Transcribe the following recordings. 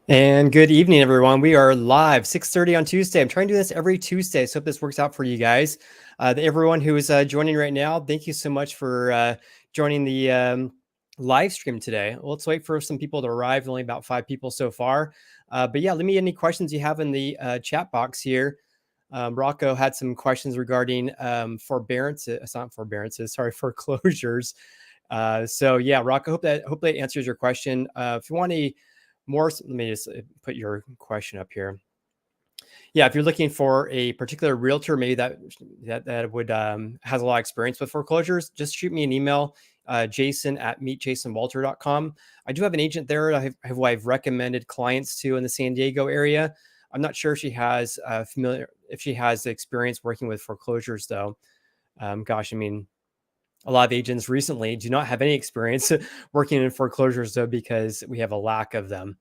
And good evening, everyone. We are live 6:30 on Tuesday. I'm trying to do this every Tuesday, so hope this works out for you guys. Everyone who is joining right now, thank you so much for joining the live stream today. Let's wait for some people to arrive. Only about 5 people so far. But yeah, let me any questions you have in the chat box here. Rocco had some questions regarding forbearance. It's not forbearances, sorry, foreclosures. So yeah, Rocco, hope that answers your question. If you want a more, let me just put your question up here. Yeah, if you're looking for a particular realtor, maybe that would has a lot of experience with foreclosures, just shoot me an email, Jason at meetjasonwalter.com. I do have an agent there who I've recommended clients to in the San Diego area. I'm not sure if she has experience working with foreclosures though. Gosh, I mean, a lot of agents recently do not have any experience working in foreclosures though, because we have a lack of them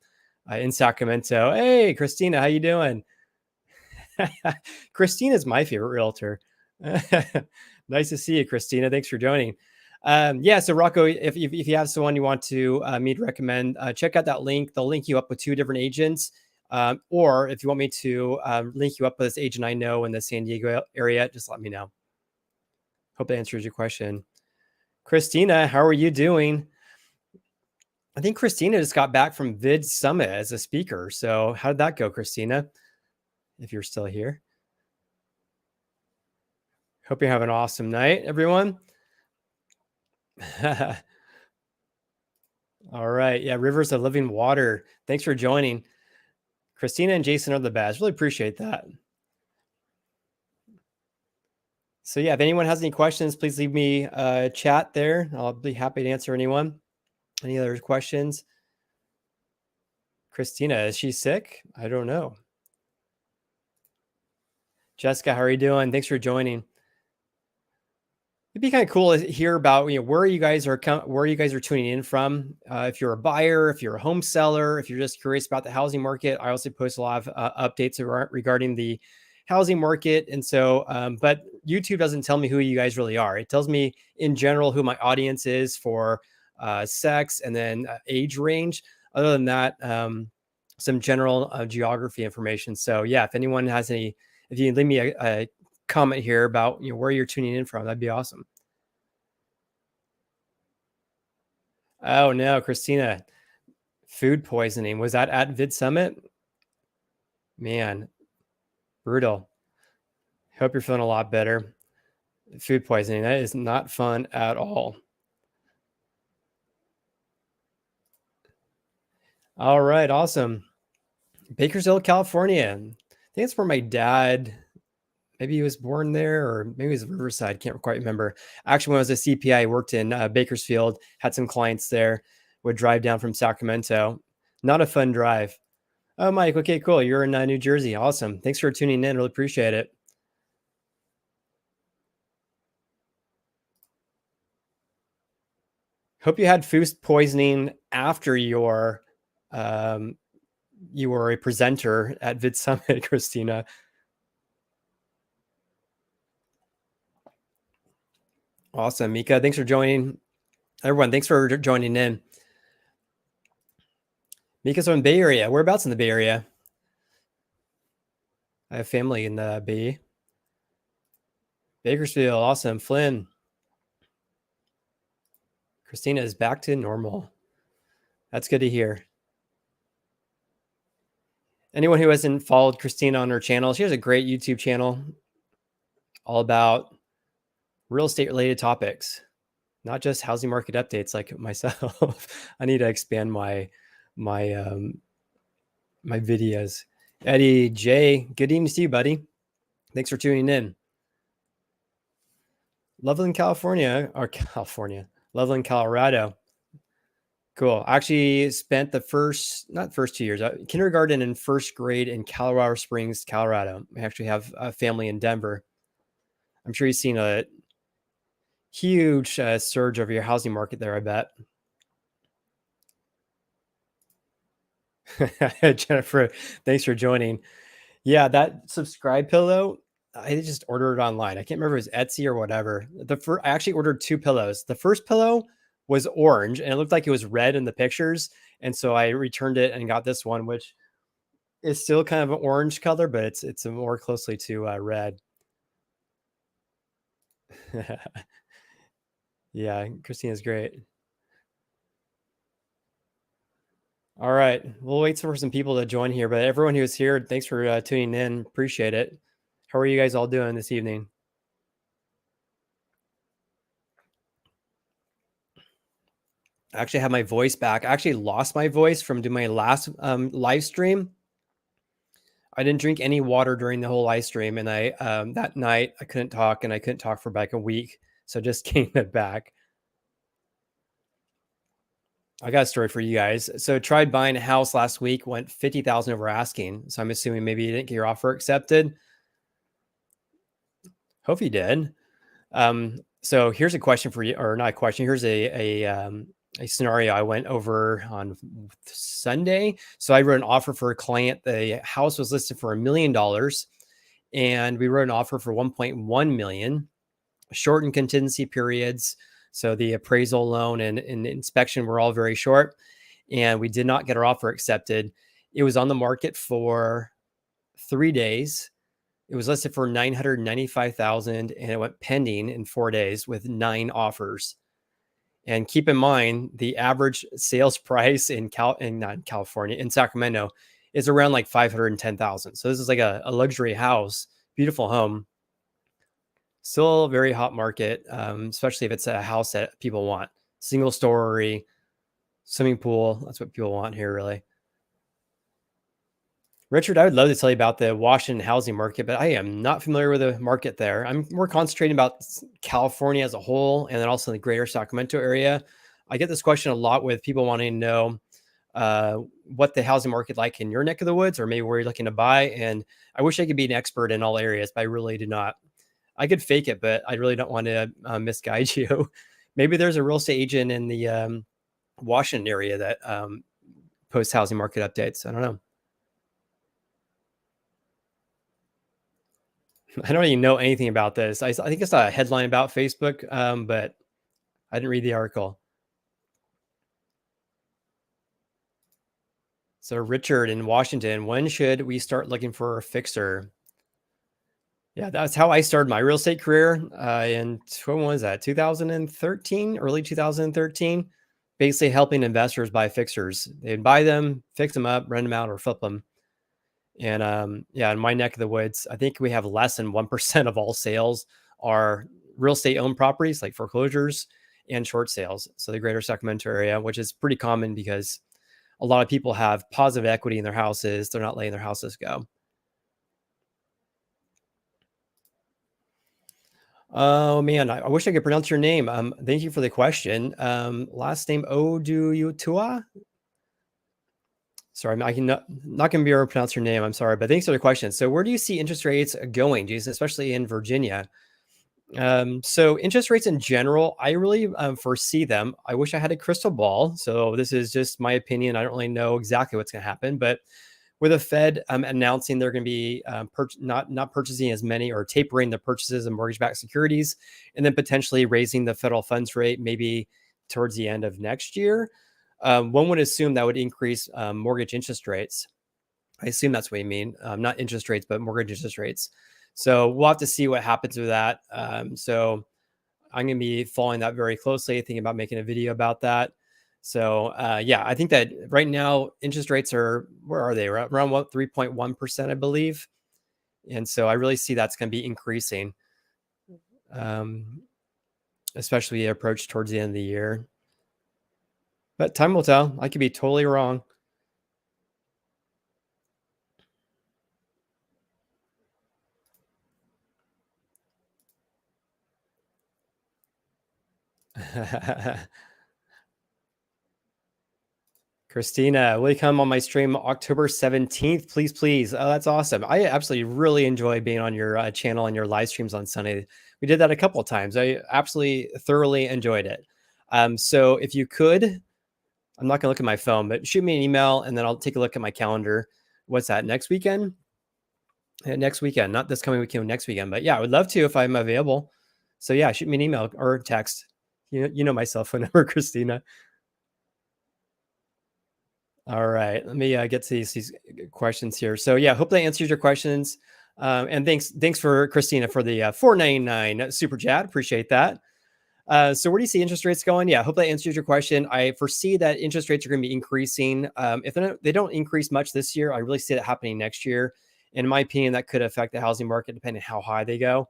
in Sacramento. Hey, Christina, how you doing? Christina's my favorite realtor. Nice to see you, Christina. Thanks for joining. Yeah, so Rocco, if you have someone you want to me to recommend, check out that link. They'll link you up with 2 different agents. Or if you want me to link you up with this agent I know in the San Diego area, just let me know. Hope that answers your question. Christina, how are you doing? I think Christina just got back from Vid Summit as a speaker. So how did that go, Christina? If you're still here. Hope you have an awesome night, everyone. All right. Yeah, Rivers of Living Water. Thanks for joining. Christina and Jason are the best. Really appreciate that. So yeah, if anyone has any questions, please leave me a chat there. I'll be happy to answer anyone. Any other questions? Christina, is she sick? I don't know. Jessica, how are you doing? Thanks for joining. It'd be kind of cool to hear about where you guys are tuning in from. If you're a buyer, if you're a home seller, if you're just curious about the housing market. I also post a lot of updates regarding the housing market, and so but YouTube doesn't tell me who you guys really are. It tells me in general who my audience is for sex and then age range. Other than that, some general geography information. So yeah, if anyone has any, if you can leave me a comment here about where you're tuning in from, that'd be awesome. Oh no, Christina, food poisoning. Was that at Vid Summit? Man, brutal. Hope you're feeling a lot better. Food poisoning, that is not fun at all. All right, awesome. Bakersfield, California. I think it's where my dad, maybe he was born there, or maybe it was Riverside. Can't quite remember. Actually, when I was a CPA, I worked in Bakersfield, had some clients there, would drive down from Sacramento. Not a fun drive. Oh, Mike. Okay, cool. You're in New Jersey. Awesome. Thanks for tuning in. Really appreciate it. Hope you had food poisoning after you were a presenter at Vid Summit, Christina. Awesome. Mika, thanks for joining. Everyone, thanks for joining in. Mika's from the Bay Area. Whereabouts in the Bay Area? I have family in the Bay. Bakersfield. Awesome. Flynn. Christina is back to normal. That's good to hear. Anyone who hasn't followed Christina on her channel, she has a great YouTube channel all about real estate related topics, not just housing market updates like myself. I need to expand my videos. Eddie J, good evening to you, buddy. Thanks for tuning in. Loveland, California, Loveland, Colorado. Cool. I actually spent the first 2 years, kindergarten and first grade in Colorado Springs, Colorado. I actually have a family in Denver. I'm sure you've seen a huge surge of your housing market there, I bet. Jennifer, thanks for joining. Yeah, that subscribe pillow, I just ordered it online. I can't remember if it was Etsy or whatever. I actually ordered 2 pillows. The first pillow was orange, and it looked like it was red in the pictures. And so I returned it and got this one, which is still kind of an orange color, but it's more closely to red. Yeah, Christina's great. All right, we'll wait for some people to join here, but everyone who's here, thanks for tuning in. Appreciate it. How are you guys all doing this evening? I actually have my voice back. I actually lost my voice from doing my last live stream. I didn't drink any water during the whole live stream, and I that night I couldn't talk, and I couldn't talk for like a week, so just gained it back. I got a story for you guys. So tried buying a house last week, went 50,000 over asking. So I'm assuming maybe you didn't get your offer accepted. Hope you did. So here's a question for you, or not a question. Here's a scenario I went over on Sunday. So I wrote an offer for a client. The house was listed for $1 million, and we wrote an offer for 1.1 million. Shortened contingency periods. So the appraisal, loan, and inspection were all very short, and we did not get our offer accepted. It was on the market for 3 days. It was listed for 995,000, and it went pending in 4 days with 9 offers. And keep in mind, the average sales price in not California, in Sacramento, is around like 510,000. So this is like a luxury house, beautiful home. Still a very hot market, especially if it's a house that people want. Single story, swimming pool. That's what people want here, really. Richard, I would love to tell you about the Washington housing market, but I am not familiar with the market there. I'm more concentrating about California as a whole, and then also the greater Sacramento area. I get this question a lot with people wanting to know what the housing market like in your neck of the woods, or maybe where you're looking to buy. And I wish I could be an expert in all areas, but I really do not. I could fake it, but I really don't want to misguide you. Maybe there's a real estate agent in the Washington area that posts housing market updates. I don't know. I don't even know anything about this. I think it's a headline about Facebook, but I didn't read the article. So Richard in Washington, when should we start looking for a fixer? Yeah, that's how I started my real estate career. In when was that? 2013, early 2013. Basically helping investors buy fixers. They'd buy them, fix them up, rent them out, or flip them. And yeah, in my neck of the woods, I think we have less than 1% of all sales are real estate owned properties, like foreclosures and short sales. So the greater Sacramento area, which is pretty common because a lot of people have positive equity in their houses. They're not letting their houses go. Oh man, I wish I could pronounce your name. Thank you for the question. Last name Oduyotua. Sorry, I can not going to be able to pronounce your name. I'm sorry, but thanks for the question. So, where do you see interest rates going, Jason, especially in Virginia? So, interest rates in general, I really foresee them. I wish I had a crystal ball. So, this is just my opinion. I don't really know exactly what's going to happen, but with the Fed announcing they're going to be not purchasing as many, or tapering the purchases of mortgage-backed securities, and then potentially raising the federal funds rate maybe towards the end of next year, one would assume that would increase mortgage interest rates. I assume that's what you mean, not interest rates, but mortgage interest rates. So we'll have to see what happens with that. So I'm going to be following that very closely, thinking about making a video about that. So yeah, I think that right now interest rates are, where are they? Around what, 3.1%, I believe. And so I really see that's going to be increasing, especially approach towards the end of the year. But time will tell. I could be totally wrong. Christina, will you come on my stream October 17th? Please, please. Oh, that's awesome. I absolutely really enjoy being on your channel and your live streams on Sunday. We did that a couple of times. I absolutely thoroughly enjoyed it. So if you could, I'm not going to look at my phone, but shoot me an email and then I'll take a look at my calendar. What's that, next weekend? Next weekend, not this coming weekend, next weekend. But yeah, I would love to if I'm available. So yeah, shoot me an email or text. You know my cell phone number, Christina. All right, let me get to these questions here. So yeah, hope that answers your questions. And thanks for Christina for the 4.99 super chat. Appreciate that. So where do you see interest rates going? Yeah, hope that answers your question. I foresee that interest rates are going to be increasing. If they don't increase much this year, I really see that happening next year. In my opinion, that could affect the housing market depending on how high they go.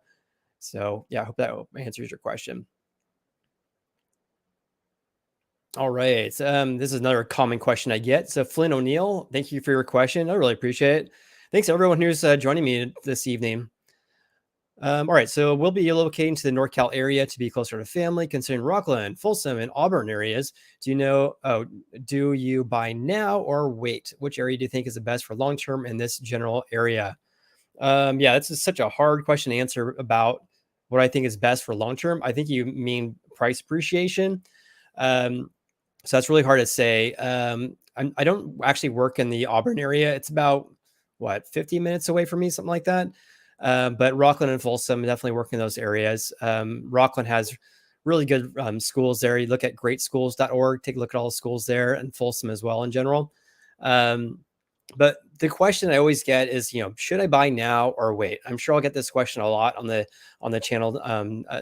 So yeah, I hope that answers your question. All right. This is another common question I get. So Flynn O'Neill, thank you for your question. I really appreciate it. Thanks to everyone who's joining me this evening. All right, so we'll be relocating to the NorCal area to be closer to family, considering Rockland, Folsom, and Auburn areas. Do you buy now or wait? Which area do you think is the best for long term in this general area? Yeah, that's such a hard question to answer about what I think is best for long term. I think you mean price appreciation. Um, so that's really hard to say. I don't actually work in the Auburn area. It's about what 50 minutes away from me, something like that. But Rockland and Folsom definitely work in those areas. Rockland has really good schools there. You look at greatschools.org, take a look at all the schools there, and Folsom as well in general. But the question I always get is, should I buy now or wait? I'm sure I'll get this question a lot on the channel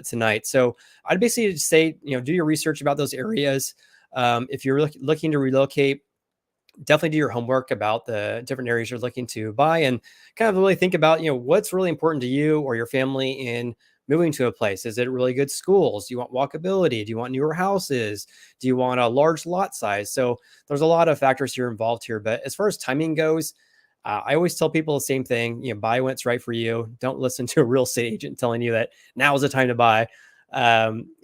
tonight. So I'd basically say, do your research about those areas. If you're looking to relocate, definitely do your homework about the different areas you're looking to buy and kind of really think about, what's really important to you or your family in moving to a place. Is it really good schools? Do you want walkability? Do you want newer houses? Do you want a large lot size? So there's a lot of factors here involved here. But as far as timing goes, I always tell people the same thing, buy when it's right for you. Don't listen to a real estate agent telling you that now is the time to buy.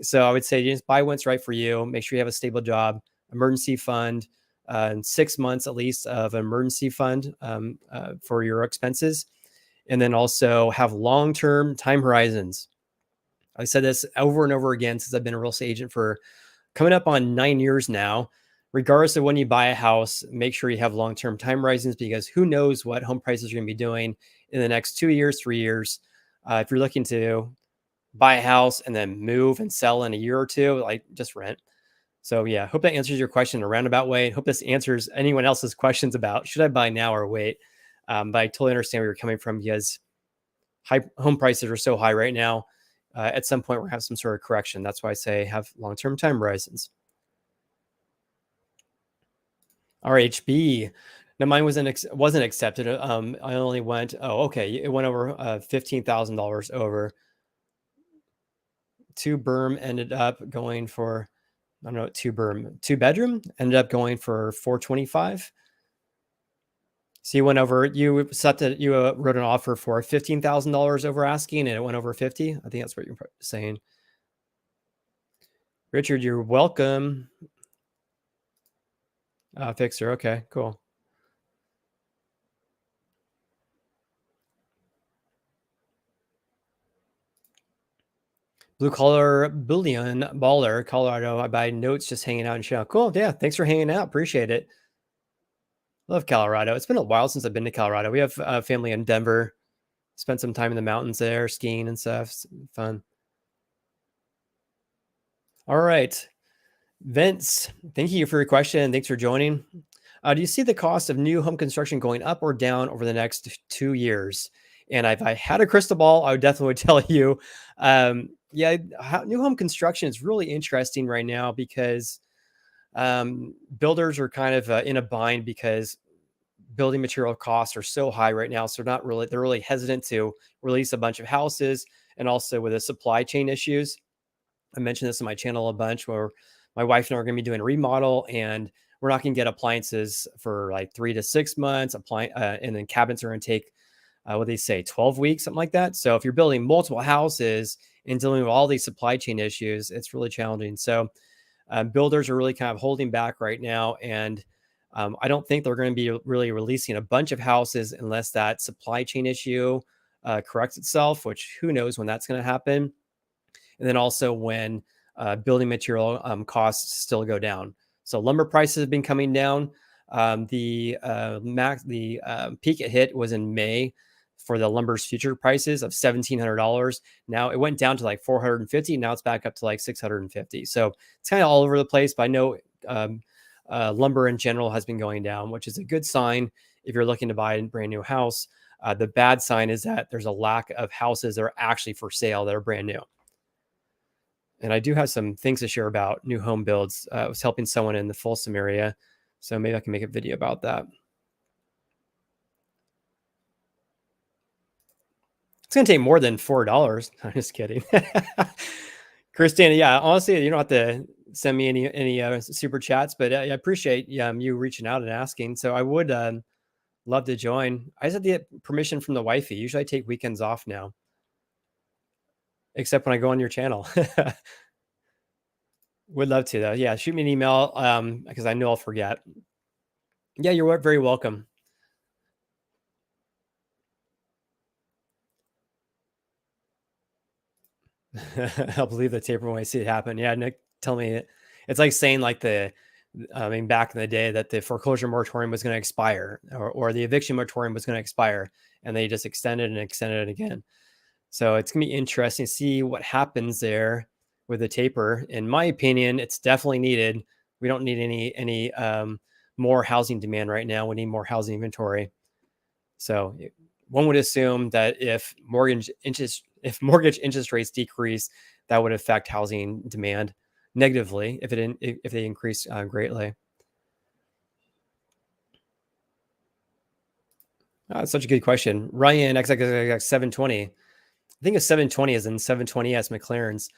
So I would say just buy when it's right for you. Make sure you have a stable job, emergency fund, and 6 months at least of an emergency fund for your expenses. And then also have long-term time horizons. I said this over and over again since I've been a real estate agent for coming up on 9 years now. Regardless of when you buy a house, make sure you have long-term time horizons because who knows what home prices are going to be doing in the next 2 years, 3 years. If you're looking to buy a house and then move and sell in a year or two, like just rent. So yeah, hope that answers your question in a roundabout way. Hope this answers anyone else's questions about should I buy now or wait. But I totally understand where you're coming from because home prices are so high right now. At some point, we're gonna have some sort of correction. That's why I say have long-term time horizons. RHB. Now mine wasn't accepted. I only went. Oh, okay. It went over $15,000 over. Two berm ended up going for I don't know, two bedroom ended up going for 425. So you went over, you wrote an offer for $15,000 over asking and it went over 50. I think that's what you're saying. Richard, you're welcome. Fixer. Okay, cool. Blue collar bullion baller, Colorado. I buy notes just hanging out in show. Cool. Yeah. Thanks for hanging out. Appreciate it. Love Colorado. It's been a while since I've been to Colorado. We have a family in Denver. Spent some time in the mountains there, skiing and stuff. It's fun. All right. Vince, thank you for your question. Thanks for joining. Do you see the cost of new home construction going up or down over the next 2 years? And if I had a crystal ball, I would definitely tell you, yeah, new home construction is really interesting right now because builders are kind of in a bind because building material costs are so high right now. So they're really hesitant to release a bunch of houses, and also with the supply chain issues. I mentioned this on my channel a bunch where my wife and I are going to be doing a remodel and we're not going to get appliances for like 3 to 6 months. And then cabinets are going to take, what they say, 12 weeks, something like that. So if you're building multiple houses and dealing with all these supply chain issues, it's really challenging. So builders are really kind of holding back right now. And I don't think they're going to be really releasing a bunch of houses unless that supply chain issue corrects itself, which who knows when that's going to happen. And then also when building material costs still go down. So lumber prices have been coming down. The peak it hit was in May. for the lumber's future prices of $1,700. Now it went down to like 450. Now it's back up to like 650. So it's kind of all over the place, but I know lumber in general has been going down, which is a good sign if you're looking to buy a brand new house. The bad sign is that there's a lack of houses that are actually for sale that are brand new. And I do have some things to share about new home builds. I was helping someone in the Folsom area, so maybe I can make a video about that. It's going to take more than $4. I'm just kidding. Christina, yeah, honestly, you don't have to send me any super chats, but I appreciate you reaching out and asking. So I would love to join. I just have to get permission from the wifey. Usually I take weekends off now, except when I go on your channel. Would love to though. Yeah, shoot me an email because I know I'll forget. Yeah, you're very welcome. I'll believe the taper when I see it happen. Yeah, Nick, tell me it. It's like saying like I mean, back in the day that the foreclosure moratorium was going to expire or the eviction moratorium was going to expire, and they just extended and extended it again. So it's going to be interesting to see what happens there with the taper. In my opinion, it's definitely needed. We don't need any more housing demand right now. We need more housing inventory. So one would assume that if mortgage interest rates decrease, that would affect housing demand negatively if they increase greatly. That's such a good question. Ryan XXX 720. I think it's 720 as in 720S McLaren's.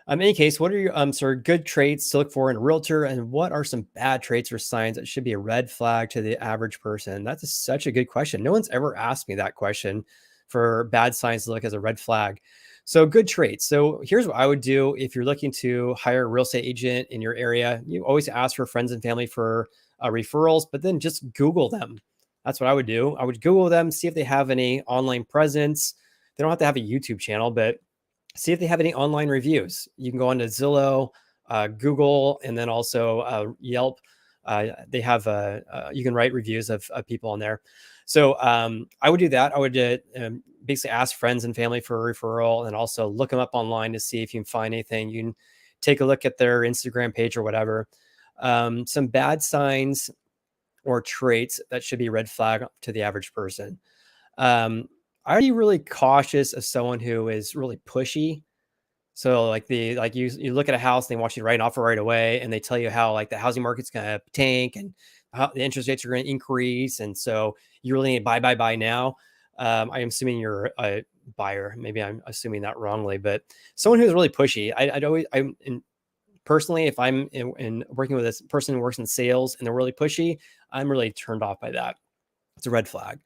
In any case, what are your sort of good traits to look for in a realtor, and what are some bad traits or signs that should be a red flag to the average person? That's such a good question. No one's ever asked me that question for bad signs to look as a red flag. So good traits. So here's what I would do if you're looking to hire a real estate agent in your area. You always ask for friends and family for referrals, but then just Google them. That's what I would do. I would Google them, see if they have any online presence. They don't have to have a YouTube channel, but see if they have any online reviews. You can go on to Zillow, Google, and then also Yelp. They have you can write reviews of people on there. So I would do that. I would basically ask friends and family for a referral, and also look them up online to see if you can find anything. You can take a look at their Instagram page or whatever. Some bad signs or traits that should be red flag to the average person. Are you really cautious of someone who is really pushy? So like you look at a house and they want you to write an offer right away, and they tell you how like the housing market's going to tank and how the interest rates are going to increase, and so you really need to buy now. I am assuming you're a buyer. Maybe I'm assuming that wrongly, but someone who's really pushy. Personally, if I'm in working with this person who works in sales and they're really pushy, I'm really turned off by that. It's a red flag.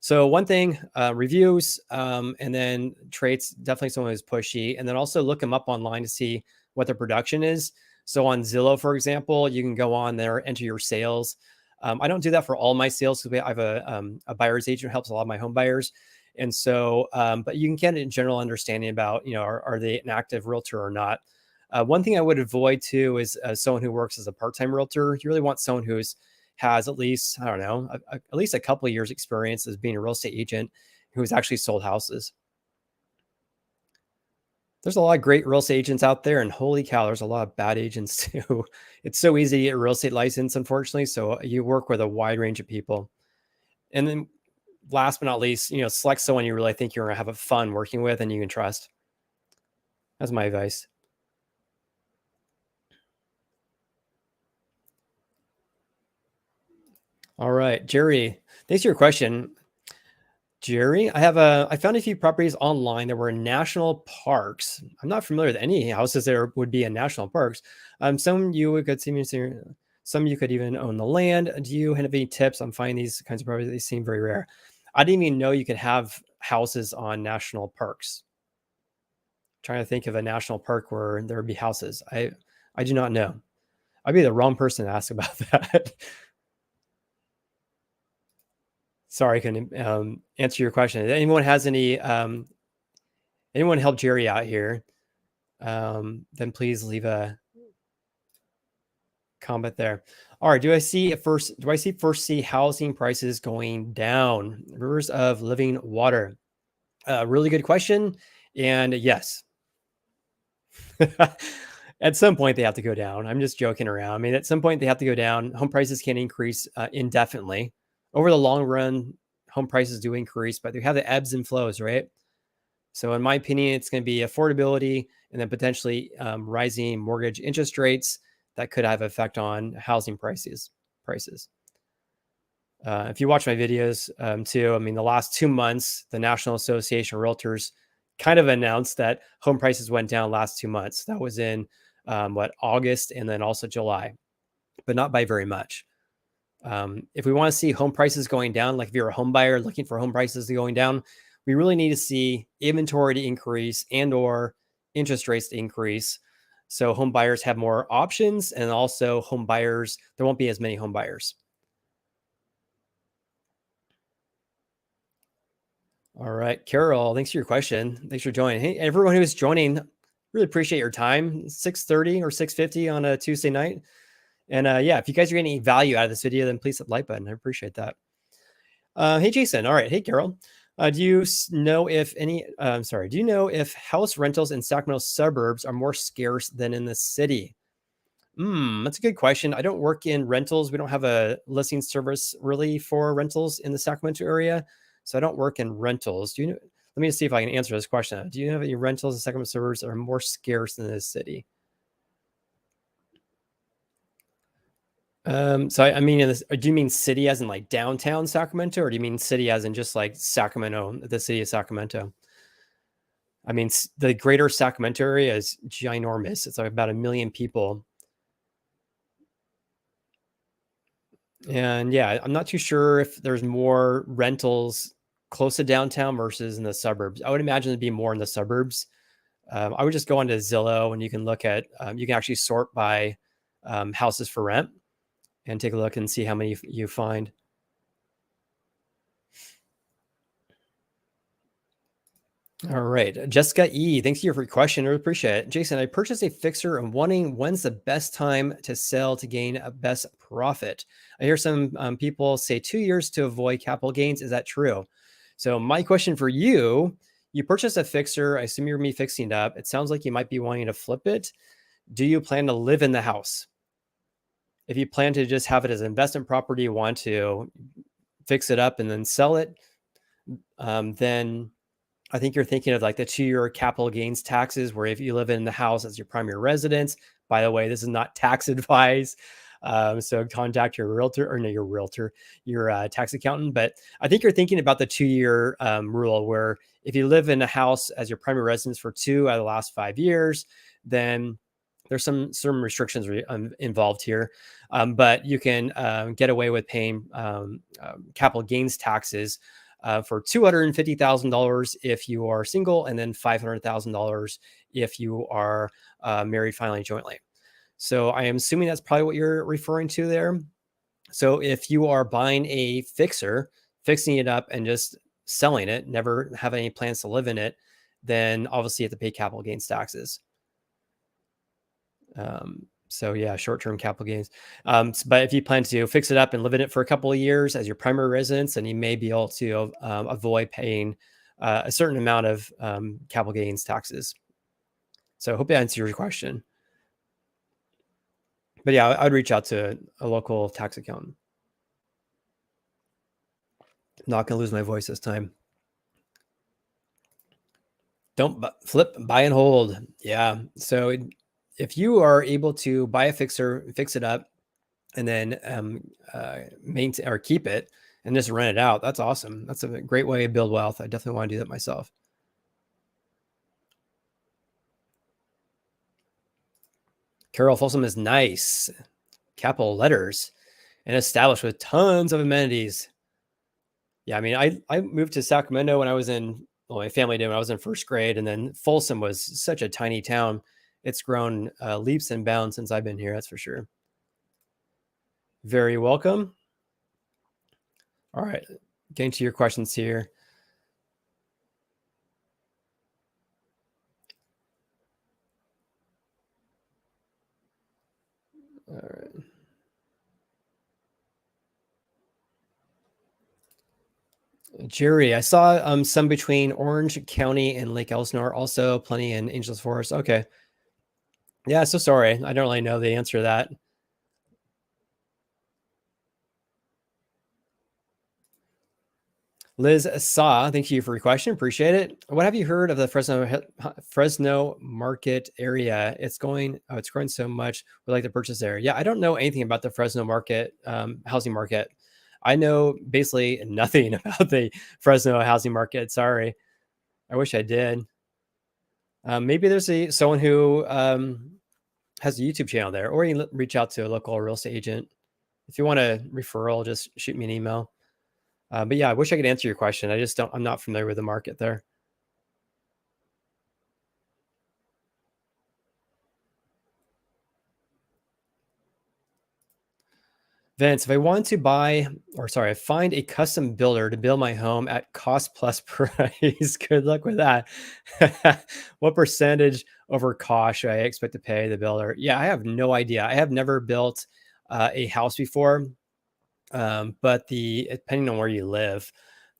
So one thing, reviews, and then traits, definitely someone who's pushy, and then also look them up online to see what their production is. So on Zillow, for example, you can go on there, enter your sales. I don't do that for all my sales because I have a buyer's agent who helps a lot of my home buyers. And so, but you can get a general understanding about, are they an active realtor or not? One thing I would avoid too is someone who works as a part-time realtor. You really want someone has at least, I don't know, at least a couple of years experience as being a real estate agent who's actually sold houses. There's a lot of great real estate agents out there, and holy cow, there's a lot of bad agents too. It's so easy to get a real estate license, unfortunately. So you work with a wide range of people. And then last but not least, select someone you really think you're going to have fun working with and you can trust. That's my advice. All right, Jerry, thanks for your question. Jerry, I found a few properties online that were in national parks. I'm not familiar with any houses that would be in national parks. Some you could see, some you could even own the land. Do you have any tips on finding these kinds of properties? They seem very rare. I didn't even know you could have houses on national parks. Trying to think of a national park where there would be houses. I do not know. I'd be the wrong person to ask about that. Sorry, I couldn't answer your question. If anyone has anyone help Jerry out here, then please leave a comment there. All right. Do I see first see housing prices going down? Rivers of living water. Really good question. And yes, at some point they have to go down. I'm just joking around. I mean, at some point they have to go down. Home prices can increase indefinitely. Over the long run, home prices do increase, but they have the ebbs and flows, right? So, in my opinion, it's going to be affordability and then potentially rising mortgage interest rates that could have effect on housing prices. Prices. If you watch my videos too, I mean, the last 2 months, the National Association of Realtors kind of announced that home prices went down last 2 months. That was in August and then also July, but not by very much. If we want to see home prices going down, like if you're a home buyer looking for home prices to going down, we really need to see inventory to increase and or interest rates to increase. So home buyers have more options, and also home buyers, there won't be as many home buyers. All right, Carol, thanks for your question. Thanks for joining. Hey, everyone who is joining, really appreciate your time. 6:30 or 6:50 on a Tuesday night. And yeah, if you guys are getting any value out of this video, then please hit the like button. I appreciate that. Hey, Jason. All right. Hey, Carol. Do you know if do you know if house rentals in Sacramento suburbs are more scarce than in the city? That's a good question. I don't work in rentals. We don't have a listing service really for rentals in the Sacramento area. So I don't work in rentals. Do you know? Let me see if I can answer this question. Do you have any rentals in Sacramento suburbs that are more scarce than the city? So I mean, do you mean city as in like downtown Sacramento, or do you mean city as in just like Sacramento, the city of Sacramento? I mean, the greater Sacramento area is ginormous. It's like about 1 million people. And yeah, I'm not too sure if there's more rentals close to downtown versus in the suburbs. I would imagine it'd be more in the suburbs. I would just go onto Zillow and you can look at, you can actually sort by houses for rent and take a look and see how many you find. All right. Jessica E., thanks for your question. I really appreciate it. Jason, I purchased a fixer and wondering when's the best time to sell to gain a best profit. I hear some people say 2 years to avoid capital gains. Is that true? So my question for you, you purchased a fixer. I assume you're me fixing it up. It sounds like you might be wanting to flip it. Do you plan to live in the house? If you plan to just have it as an investment property, you want to fix it up and then sell it, then I think you're thinking of like the 2-year capital gains taxes, where if you live in the house as your primary residence, by the way, this is not tax advice. So contact your realtor or no, your tax accountant. But I think you're thinking about the 2-year rule, where if you live in a house as your primary residence for 2 out of the last 5 years, then there's some restrictions involved here, but you can get away with paying capital gains taxes for $250,000 if you are single, and then $500,000 if you are married filing jointly. So I am assuming that's probably what you're referring to there. So if you are buying a fixer, fixing it up and just selling it, never have any plans to live in it, then obviously you have to pay capital gains taxes. So yeah, short-term capital gains. But if you plan to fix it up and live in it for a couple of years as your primary residence, then you may be able to avoid paying a certain amount of capital gains taxes. So I hope that answers your question. But yeah, I'd reach out to a local tax accountant. Not gonna lose my voice this time. Don't flip, buy and hold. Yeah. So if you are able to buy a fixer, fix it up, and then maintain or keep it and just rent it out, that's awesome. That's a great way to build wealth. I definitely want to do that myself. Carol Folsom is nice, capital letters, and established with tons of amenities. Yeah, I mean, I moved to Sacramento when I was in, well, my family did when I was in first grade, and then Folsom was such a tiny town. It's grown leaps and bounds since I've been here, that's for sure. Very welcome. All right, getting to your questions here. All right. Jerry, I saw some between Orange County and Lake Elsinore, also plenty in Angeles Forest. Okay. Yeah, so sorry. I don't really know the answer to that. Liz Saw, thank you for your question. Appreciate it. What have you heard of the Fresno market area? It's growing so much. Would like to purchase there. Yeah, I don't know anything about the Fresno market, housing market. I know basically nothing about the Fresno housing market. Sorry. I wish I did. Maybe there's someone who has a YouTube channel there, or you can reach out to a local real estate agent. If you want a referral, just shoot me an email. But yeah, I wish I could answer your question. I'm not familiar with the market there. Vince, if I want to find a custom builder to build my home at cost plus price, good luck with that. What percentage over cost should I expect to pay the builder? Yeah, I have no idea. I have never built a house before, but depending on where you live,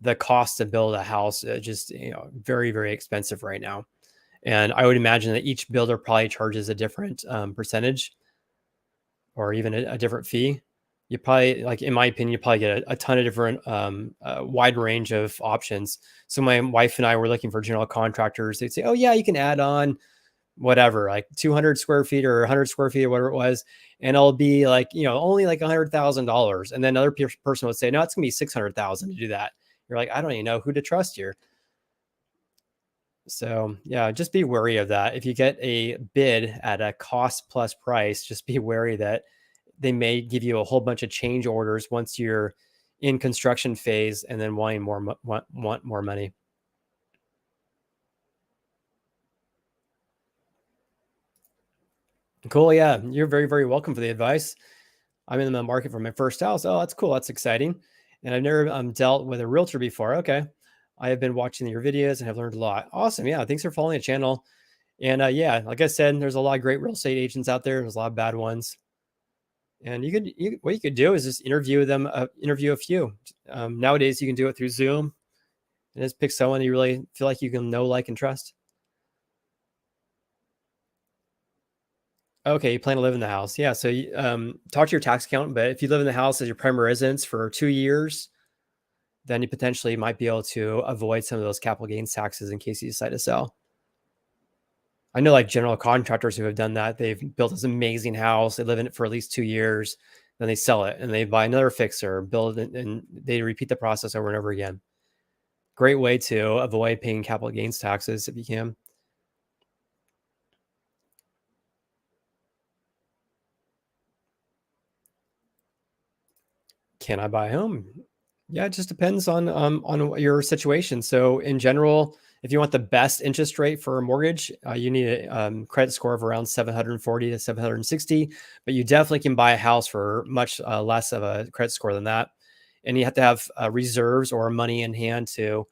the cost to build a house just very very expensive right now. And I would imagine that each builder probably charges a different percentage or even a different fee. You probably, like in my opinion, you probably get a ton of different, wide range of options. So my wife and I were looking for general contractors. They'd say, "Oh yeah, you can add on whatever, like 200 square feet or 100 square feet or whatever it was, and it'll be like only like $100,000." And then another person would say, "No, it's gonna be 600,000 to do that." You're like, I don't even know who to trust here. So yeah, just be wary of that. If you get a bid at a cost plus price, just be wary that they may give you a whole bunch of change orders once you're in construction phase and then wanting want more money. Cool. Yeah, you're very very welcome for the advice. I'm in the market for my first house. Oh, that's cool. That's exciting. And I've never dealt with a realtor before. Okay. I have been watching your videos and have learned a lot. Awesome. Yeah. Thanks for following the channel. And yeah, like I said, there's a lot of great real estate agents out there. There's a lot of bad ones. And what you could do is just interview them, interview a few. Nowadays, you can do it through Zoom and just pick someone you really feel like you can know, like, and trust. Okay, you plan to live in the house. Yeah. So talk to your tax accountant. But if you live in the house as your primary residence for 2 years, then you potentially might be able to avoid some of those capital gains taxes in case you decide to sell. I know like general contractors who have done that. They've built this amazing house. They live in it for at least 2 years. Then they sell it and they buy another fixer, build it, and they repeat the process over and over again. Great way to avoid paying capital gains taxes if you can. Can I buy a home? Yeah, it just depends on your situation. So in general, if you want the best interest rate for a mortgage, you need a credit score of around 740 to 760. But you definitely can buy a house for much less of a credit score than that. And you have to have reserves or money in hand to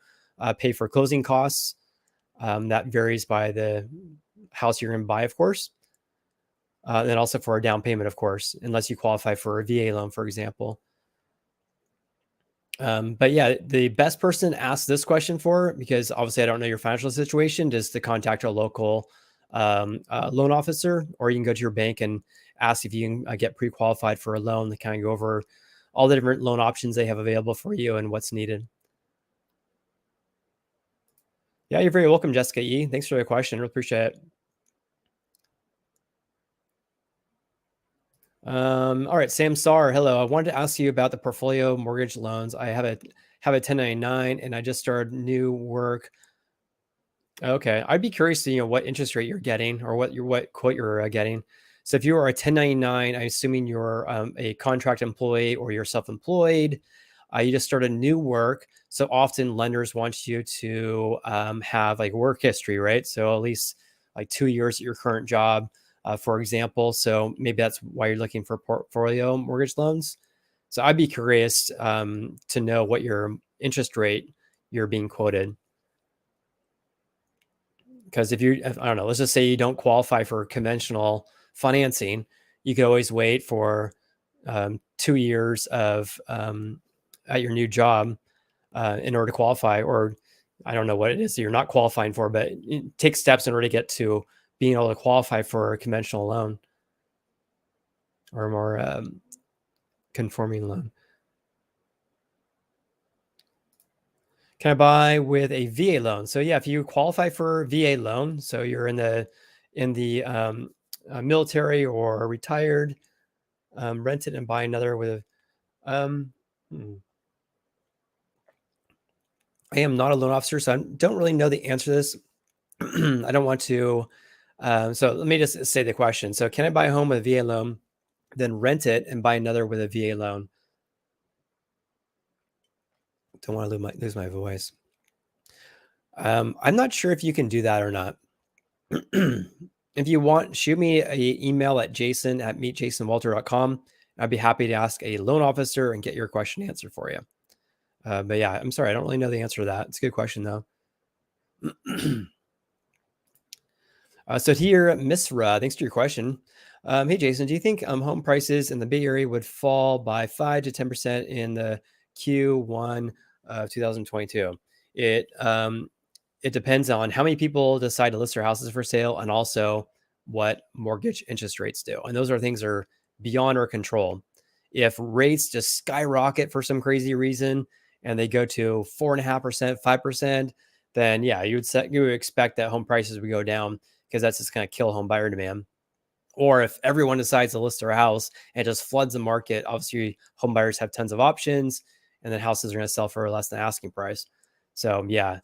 pay for closing costs. That varies by the house you're going to buy, of course. And also for a down payment, of course, unless you qualify for a VA loan, for example. But yeah, the best person to ask this question for, because obviously I don't know your financial situation, is to contact a local loan officer, or you can go to your bank and ask if you can get pre-qualified for a loan. They kind of go over all the different loan options they have available for you and what's needed. Yeah, you're very welcome, Jessica E. Thanks for the question. Really appreciate it. All right, Sam Sar, hello. I wanted to ask you about the portfolio mortgage loans. I have a 1099 and I just started new work. Okay, I'd be curious to what interest rate you're getting or what quote you're getting. So if you are a 1099, I'm assuming you're a contract employee or you're self-employed. You just started new work. So often lenders want you to have like work history, right? So at least like 2 years at your current job, for example. So maybe that's why you're looking for portfolio mortgage loans. So I'd be curious to know what your interest rate you're being quoted. Because I don't know, let's just say you don't qualify for conventional financing, you could always wait for 2 years of at your new job in order to qualify, or I don't know what it is that you're not qualifying for, but take steps in order to get to being able to qualify for a conventional loan or a more conforming loan. Can I buy with a VA loan? So yeah, if you qualify for VA loan, so you're in the military or retired, rent it and buy another with a hmm. I am not a loan officer, so I don't really know the answer to this. I don't want to. So let me just say the question. So can I buy a home with a VA loan, then rent it and buy another with a VA loan? Don't want to lose my voice. I'm not sure if you can do that or not. If you want, shoot me an email at jason@meetjasonwalter.com. I'd be happy to ask a loan officer and get your question answered for you. But yeah, I'm sorry, I don't really know the answer to that. It's a good question though. So here, Misra, thanks for your question. Hey, Jason, do you think home prices in the Bay Area would fall by 5 to 10% in the Q1 of 2022? It depends on how many people decide to list their houses for sale and also what mortgage interest rates do. And those are things that are beyond our control. If rates just skyrocket for some crazy reason and they go to 4.5%, 5%, then yeah, you would expect that home prices would go down because that's just going to kill home buyer demand. Or if everyone decides to list their house and it just floods the market, obviously home buyers have tons of options and then houses are going to sell for less than asking price. So yeah,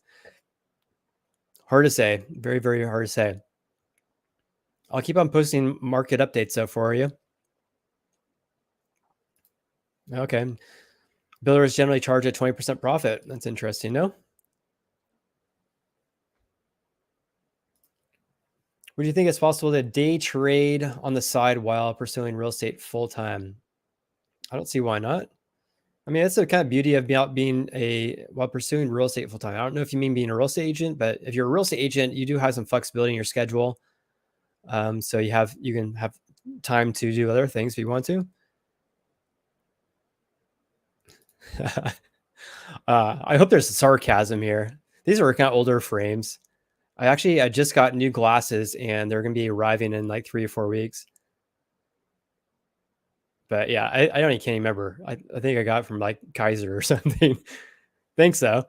hard to say. Very, very hard to say. I'll keep on posting market updates though for you. Okay. Builders generally charge a 20% profit. That's interesting, no? Would you think it's possible to day trade on the side while pursuing real estate full time? I don't see why not. I mean, that's the kind of beauty of being while pursuing real estate full time. I don't know if you mean being a real estate agent, but if you're a real estate agent, you do have some flexibility in your schedule. So you can have time to do other things if you want to. I hope there's sarcasm here. These are kind of older frames. I just got new glasses and they're going to be arriving in like 3 or 4 weeks. But yeah, I don't even can't remember. I think I got it from like Kaiser or something. Thanks though.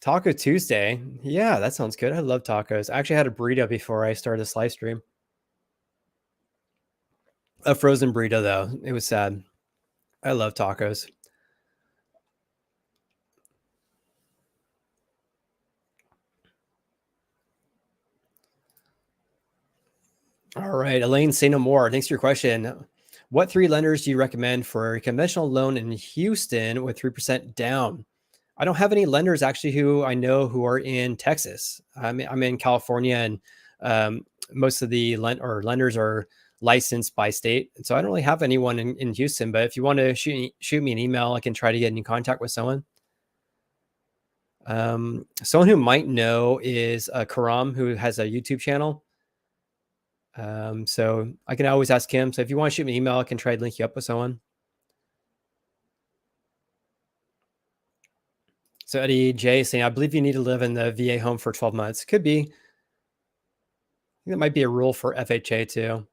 Taco Tuesday. Yeah, that sounds good. I love tacos. I actually had a burrito before I started this live stream. A frozen burrito though. It was sad. I love tacos. All right, Elaine, say no more. Thanks for your question. What 3 lenders do you recommend for a conventional loan in Houston with 3% down? I don't have any lenders actually who I know who are in Texas. I'm in California, and most of the lenders are licensed by state, and so I don't really have anyone in Houston. But if you want to shoot me an email, I can try to get in contact with someone. Someone who might know is Karam, who has a YouTube channel. So I can always ask him. So if you want to shoot me an email, I can try to link you up with someone. So Eddie J saying, I believe you need to live in the VA home for 12 months. Could be. I think that might be a rule for FHA too.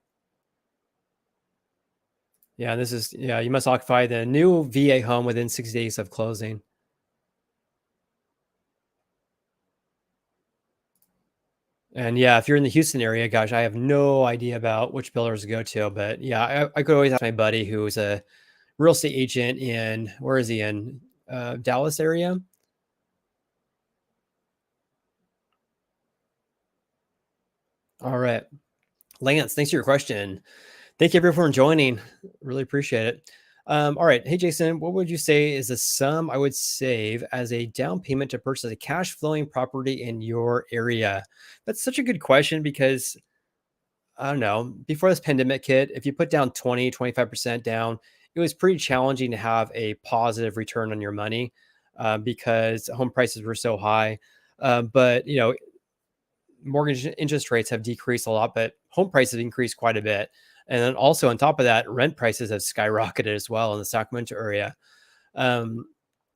Yeah, you must occupy the new VA home within 6 days of closing. And yeah, if you're in the Houston area, gosh, I have no idea about which builders to go to. But yeah, I could always ask my buddy who is a real estate agent where is he in? Dallas area. All right. Lance, thanks for your question. Thank you everyone for joining. Really appreciate it. All right. Hey, Jason, what would you say is the sum I would save as a down payment to purchase a cash flowing property in your area? That's such a good question because I don't know, before this pandemic hit, if you put down 20, 25% down, it was pretty challenging to have a positive return on your money because home prices were so high. But, mortgage interest rates have decreased a lot, but home prices increased quite a bit. And then also on top of that, rent prices have skyrocketed as well in the Sacramento area.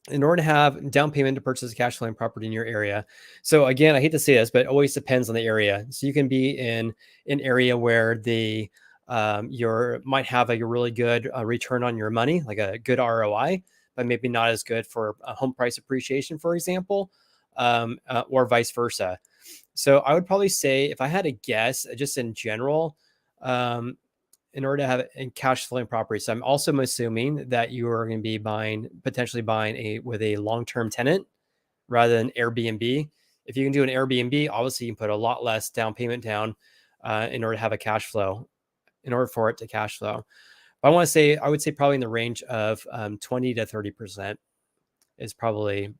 in order to have down payment to purchase a cash flowing property in your area. So again, I hate to say this, but it always depends on the area. So you can be in an area where the your might have a really good return on your money, like a good ROI, but maybe not as good for home price appreciation, for example, or vice versa. So I would probably say, if I had to guess, just in general, um, in order to have a cash flowing property. So I'm also assuming that you are going to be potentially buying with a long term tenant rather than Airbnb. If you can do an Airbnb, obviously you can put a lot less down payment down in order to have a cash flow, in order for it to cash flow. But I would say probably in the range of 20 to 30% is probably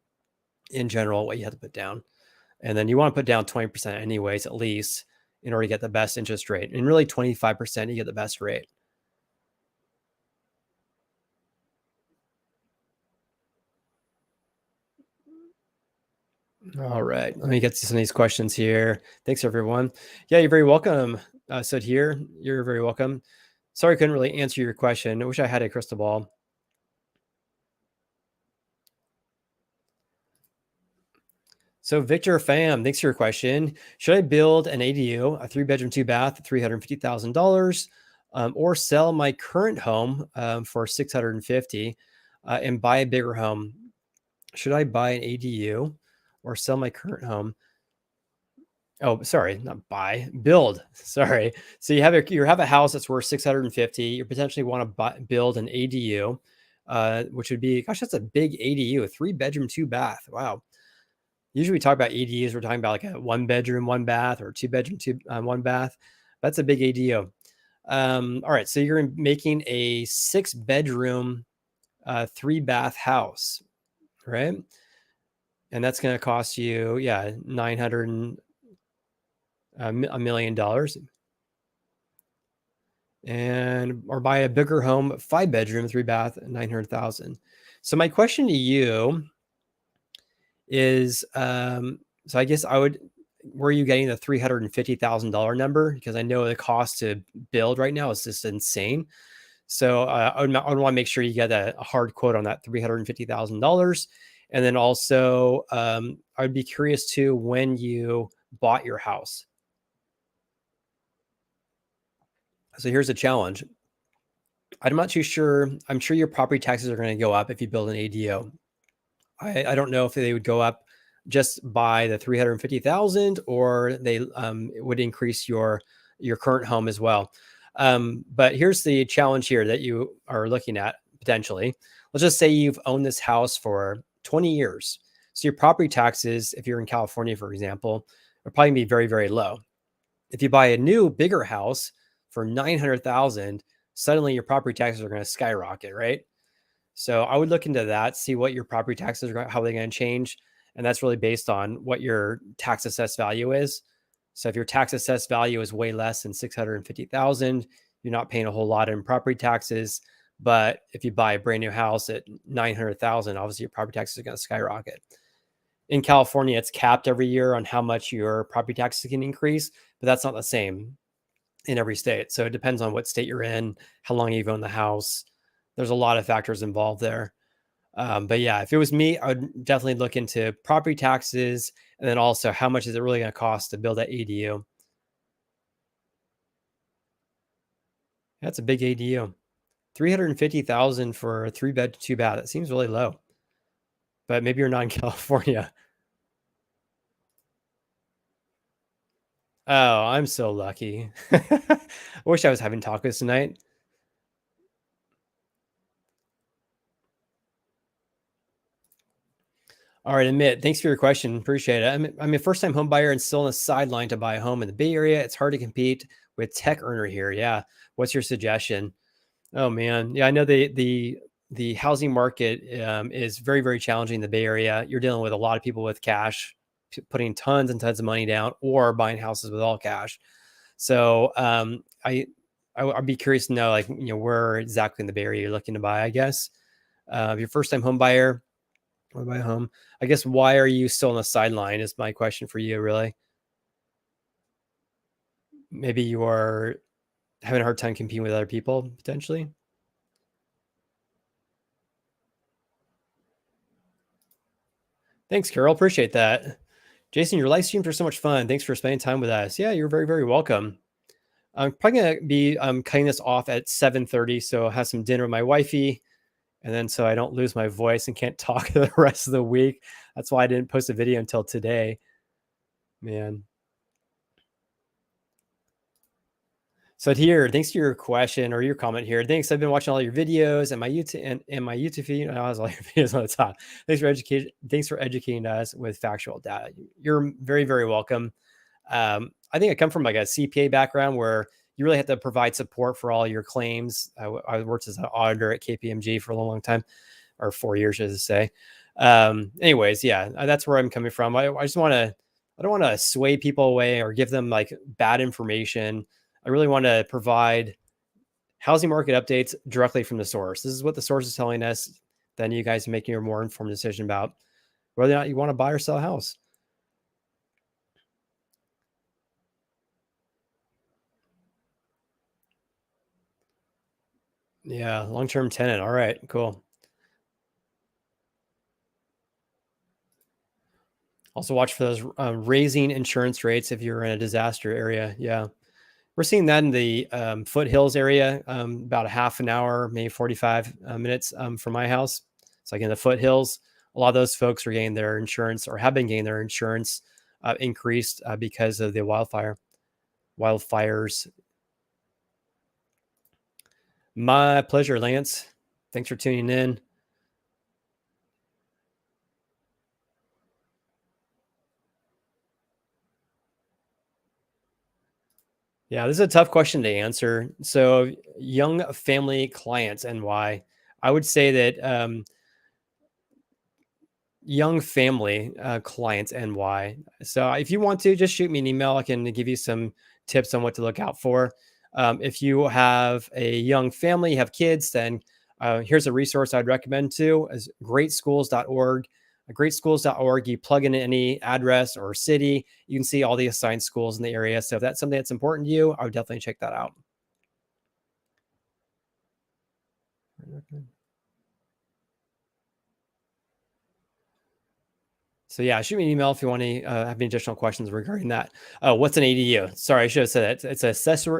in general what you have to put down. And then you want to put down 20% anyways, at least, in order to get the best interest rate. And really 25%, you get the best rate. All right. Let me get to some of these questions here. Thanks, everyone. Yeah, you're very welcome. Said here, you're very welcome. Sorry, I couldn't really answer your question. I wish I had a crystal ball. So, Victor Pham, thanks for your question. Should I build an ADU, a 3-bedroom, 2-bath, $350,000, or sell my current home for $650 and buy a bigger home? Should I buy an ADU or sell my current home? Oh, sorry, not buy, build. Sorry. So you have a house that's worth 650. You potentially want to build an ADU, which would be, gosh, that's a big ADU, a 3-bedroom, 2-bath. Wow. Usually we talk about ADUs, we're talking about like a 1-bedroom, 1-bath, or 2-bedroom, 1-bath. That's a big ADU. All right, so you're making a 6-bedroom, 3-bath house, right? And that's going to cost you, yeah, $1 million. And or buy a bigger home, 5-bedroom, 3-bath, 900,000. So my question to you is, so I guess were you getting the $350,000 number? Because I know the cost to build right now is just insane. So I would want to make sure you get a hard quote on that $350,000. And then also, I would be curious too, when you bought your house. So here's a challenge. I'm not too sure. I'm sure your property taxes are going to go up if you build an ADO. I don't know if they would go up just by the 350,000, or they would increase your current home as well. But here's the challenge here that you are looking at potentially. Let's just say you've owned this house for 20 years. So your property taxes, if you're in California, for example, are probably be very, very low. If you buy a new, bigger house for 900,000, suddenly your property taxes are going to skyrocket, right? So I would look into that, see what your property taxes are, how they're going to change. And that's really based on what your tax assessed value is. So if your tax assessed value is way less than 650,000, you're not paying a whole lot in property taxes. But if you buy a brand new house at 900,000, obviously your property taxes are going to skyrocket. In California, it's capped every year on how much your property taxes can increase, but that's not the same in every state. So it depends on what state you're in, how long you've owned the house. There's a lot of factors involved there. But yeah, if it was me, I would definitely look into property taxes, and then also how much is it really going to cost to build that ADU. That's a big ADU. 350,000 for a 3-bed, 2-bath. That seems really low. But maybe you're not in California. Oh, I'm so lucky. I wish I was having tacos tonight. All right, Amit, thanks for your question. Appreciate it. I'm a first-time home buyer and still on the sideline to buy a home in the Bay Area. It's hard to compete with tech earner here. Yeah. What's your suggestion? Oh man, yeah, I know the housing market is very, very challenging in the Bay Area. You're dealing with a lot of people with cash, putting tons and tons of money down, or buying houses with all cash. So I'd be curious to know, like, where exactly in the Bay Area you're looking to buy. I guess if you're first time home buyer, or buy a home. I guess why are you still on the sideline is my question for you. Really, maybe you are having a hard time competing with other people potentially. Thanks, Carol. Appreciate that. Jason, your live streams are so much fun. Thanks for spending time with us. Yeah, you're very, very welcome. I'm probably gonna be cutting this off at 7:30, so I'll have some dinner with my wifey, and then so I don't lose my voice and can't talk the rest of the week. That's why I didn't post a video until today, man. So here, thanks to your question or your comment here. Thanks. I've been watching all your videos and my YouTube feed. And I was all your videos on the top. Thanks for educating. Thanks for educating us with factual data. You're very, very welcome. I think I come from like a CPA background where you really have to provide support for all your claims. I worked as an auditor at KPMG for a long, long time, or 4 years, as I say. Anyways, yeah, that's where I'm coming from. I just want to, I don't want to sway people away or give them like bad information. I really want to provide housing market updates directly from the source. This is what the source is telling us. Then you guys make your more informed decision about whether or not you want to buy or sell a house. Yeah, long-term tenant. All right, cool. Also watch for those raising insurance rates if you're in a disaster area. Yeah. We're seeing that in the foothills area, about a half an hour, maybe 45 minutes from my house. It's like in the foothills. A lot of those folks are getting their insurance or have been getting their insurance increased because of the wildfires. My pleasure, Lance. Thanks for tuning in. Yeah, this is a tough question to answer. So, young family clients and why? I would say that young family clients and why. So if you want to, just shoot me an email. I can give you some tips on what to look out for. If you have a young family, you have kids, then here's a resource I'd recommend too: is greatschools.org. Greatschools.org. You plug in any address or city, you can see all the assigned schools in the area. So if that's something that's important to you, I would definitely check that out. So yeah, shoot me an email if you want to have any additional questions regarding that. Oh, what's an ADU? Sorry, I should have said that. It's an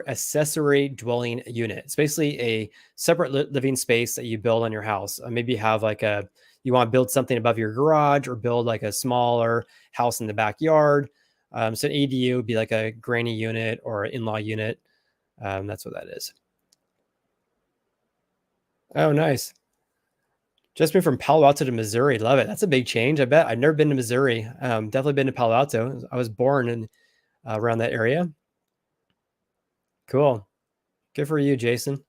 accessory dwelling unit. It's basically a separate living space that you build on your house. Maybe you have like you want to build something above your garage or build like a smaller house in the backyard. So an ADU would be like a granny unit or an in-law unit. That's what that is. Oh, nice. Just moved from Palo Alto to Missouri. Love it. That's a big change. I bet. I've never been to Missouri. Definitely been to Palo Alto. I was born in around that area. Cool. Good for you, Jason.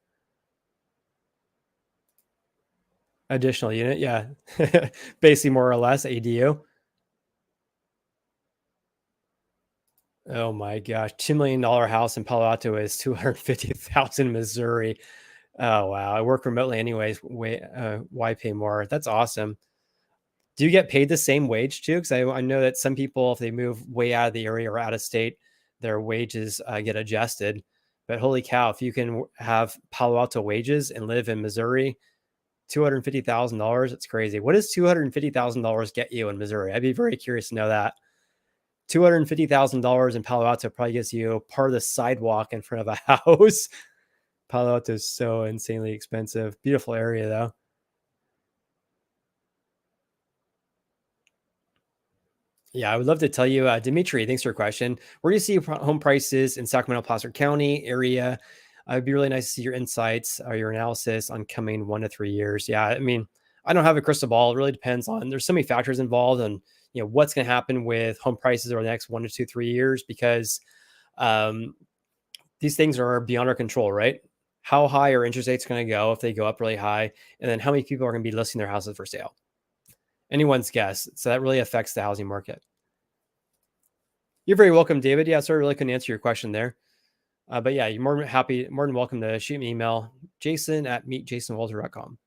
Additional unit. Yeah. Basically, more or less, ADU. Oh my gosh. $2 million house in Palo Alto is 250,000 Missouri. Oh wow. I work remotely anyways. Why pay more? That's awesome. Do you get paid the same wage too? Because I know that some people, if they move way out of the area or out of state, their wages get adjusted. But holy cow, if you can have Palo Alto wages and live in Missouri, $250,000, it's crazy. What does $250,000 get you in Missouri? I'd be very curious to know that. $250,000 in Palo Alto probably gets you part of the sidewalk in front of a house. Palo Alto is so insanely expensive. Beautiful area though. Yeah, I would love to tell you, Dimitri, thanks for your question. Where do you see home prices in Sacramento, Placer County area? It'd be really nice to see your insights or your analysis on coming 1 to 3 years. Yeah, I mean, I don't have a crystal ball. It really depends on, there's so many factors involved and, what's going to happen with home prices over the next 1 to 3 years because um, these things are beyond our control, right? How high are interest rates going to go if they go up really high? And then how many people are going to be listing their houses for sale? Anyone's guess. So that really affects the housing market. You're very welcome, David. Yeah, sorry, I really couldn't answer your question there. But yeah, you're more than welcome to shoot me an email, jason@meetjasonwalter.com.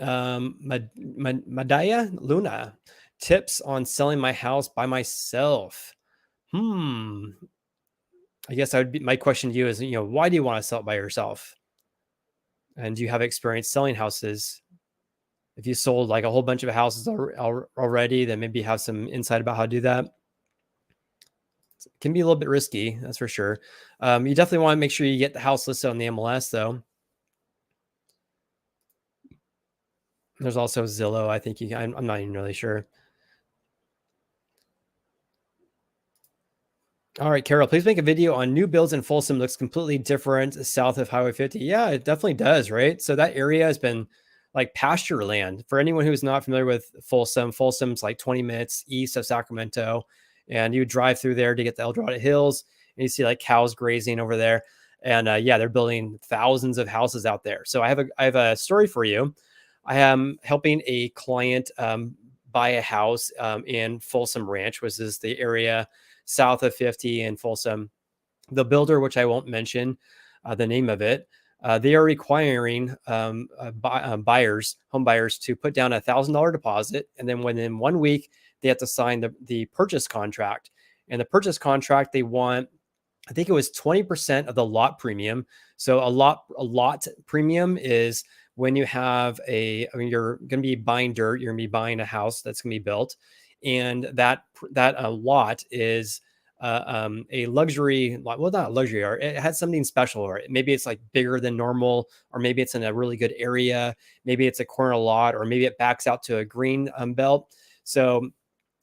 Madaya Luna, tips on selling my house by myself. I guess my question to you is, why do you want to sell it by yourself? And do you have experience selling houses? If you sold like a whole bunch of houses already, then maybe have some insight about how to do that. It can be a little bit risky, that's for sure. You definitely want to make sure you get the house listed on the MLS though. There's also Zillow. I think I'm not even really sure. All right, Carol, please make a video on new builds in Folsom. Looks completely different south of Highway 50. Yeah, it definitely does, right? So that area has been like pasture land. For anyone who's not familiar with Folsom, Folsom's like 20 minutes east of Sacramento. And you drive through there to get the El Dorado Hills, and you see like cows grazing over there. And yeah, they're building thousands of houses out there. So I have a story for you. I am helping a client buy a house in Folsom Ranch, which is the area south of 50 in Folsom. The builder, which I won't mention the name of it, they are requiring buyers, home buyers, to put down $1,000 deposit, and then within 1 week they have to sign the purchase contract. And the purchase contract, they want, I think it was 20% of the lot premium. So a lot premium is when you have I mean, you're going to be buying dirt, you're going to be buying a house that's going to be built, and that lot is a luxury lot. Well, not a luxury, or it has something special, or maybe it's like bigger than normal, or maybe it's in a really good area, maybe it's a corner lot, or maybe it backs out to a green belt. So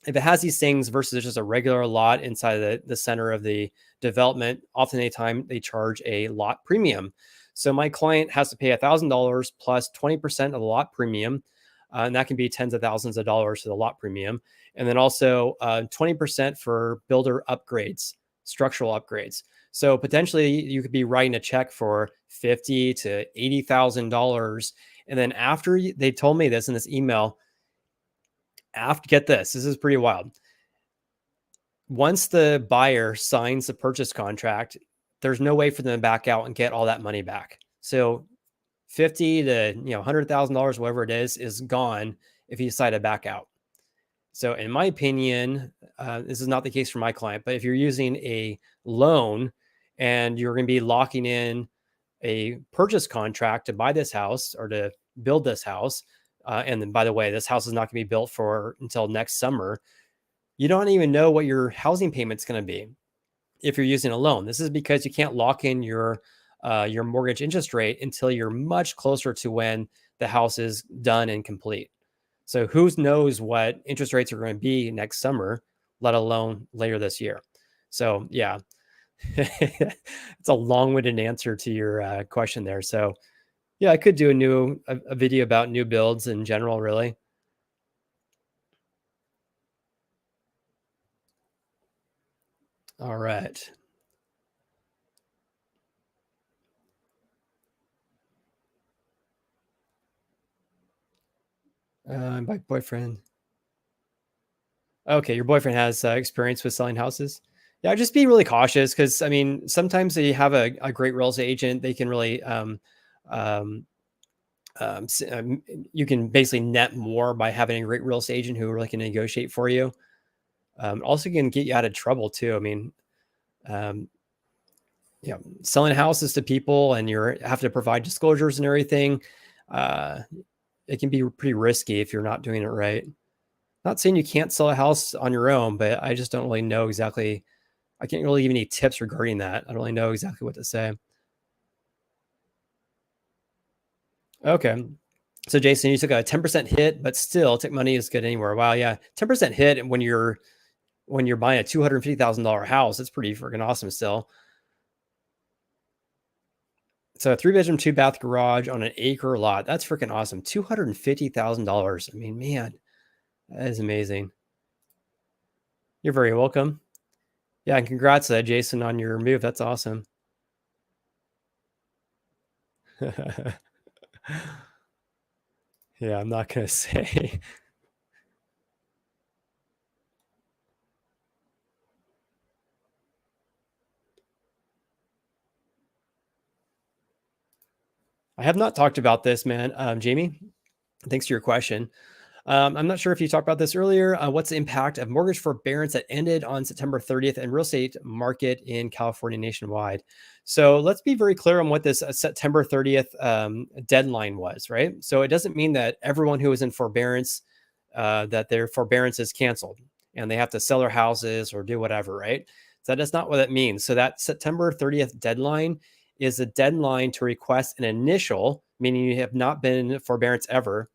if it has these things versus just a regular lot inside the center of the development, often time they charge a lot premium. So my client has to pay $1,000 plus 20% of the lot premium. And that can be tens of thousands of dollars for the lot premium. And then also 20% for builder upgrades, structural upgrades. So potentially you could be writing a check for $50,000 to $80,000. And then after they told me this in this email, get this is pretty wild. Once the buyer signs the purchase contract, there's no way for them to back out and get all that money back. So 50 to $100,000, whatever it is gone if you decide to back out. So in my opinion, this is not the case for my client, but if you're using a loan and you're going to be locking in a purchase contract to buy this house or to build this house, and then by the way, this house is not going to be built for until next summer, you don't even know what your housing payment's going to be if you're using a loan. This is because you can't lock in your mortgage interest rate until you're much closer to when the house is done and complete. So who knows what interest rates are going to be next summer, let alone later this year. So yeah, it's a long-winded answer to your question there. So yeah, I could do a video about new builds in general, really. All right. My boyfriend. Okay, your boyfriend has experience with selling houses. Yeah, just be really cautious because I mean, sometimes they have a great real estate agent. They can really um, you can basically net more by having a great real estate agent who really can negotiate for you. Also can get you out of trouble too. I mean, um, selling houses to people and you have to provide disclosures and everything. Uh, it can be pretty risky if you're not doing it right. Not saying you can't sell a house on your own, but I just don't really know exactly. I can't really give any tips regarding that. I don't really know exactly what to say. Okay. So Jason, you took a 10% hit, but still took money is good anywhere. Wow, yeah. 10% hit when you're buying a $250,000 house, that's pretty freaking awesome still. So a 3-bedroom, 2-bath garage on an acre lot. That's freaking awesome. $250,000. I mean, man, that is amazing. You're very welcome. Yeah, and congrats, Jason, on your move. That's awesome. Yeah, I'm not gonna say. I have not talked about this, man. Jamie, thanks for your question. I'm not sure if you talked about this earlier. What's the impact of mortgage forbearance that ended on September 30th and real estate market in California nationwide? So let's be very clear on what this September 30th deadline was, right? So it doesn't mean that everyone who is in forbearance, that their forbearance is canceled and they have to sell their houses or do whatever, right? So that's not what that means. So that September 30th deadline is a deadline to request an initial, meaning you have not been in forbearance ever,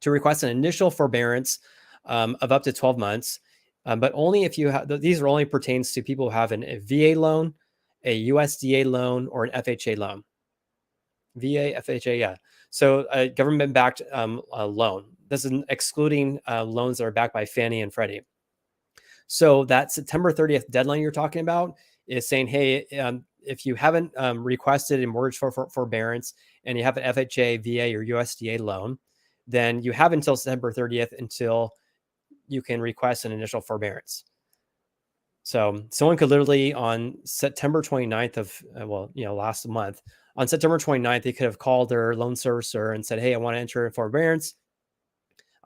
to request an initial forbearance of up to 12 months. But only if you have, these are only pertains to people who have a VA loan, a USDA loan, or an FHA loan. VA, FHA, yeah. So a government-backed loan. This is excluding loans that are backed by Fannie and Freddie. So that September 30th deadline you're talking about is saying, hey, if you haven't requested a mortgage forbearance and you have an FHA, VA, or USDA loan, then you have until September 30th until you can request an initial forbearance. So someone could literally on September 29th of, last month, on September 29th, they could have called their loan servicer and said, hey, I want to enter a forbearance.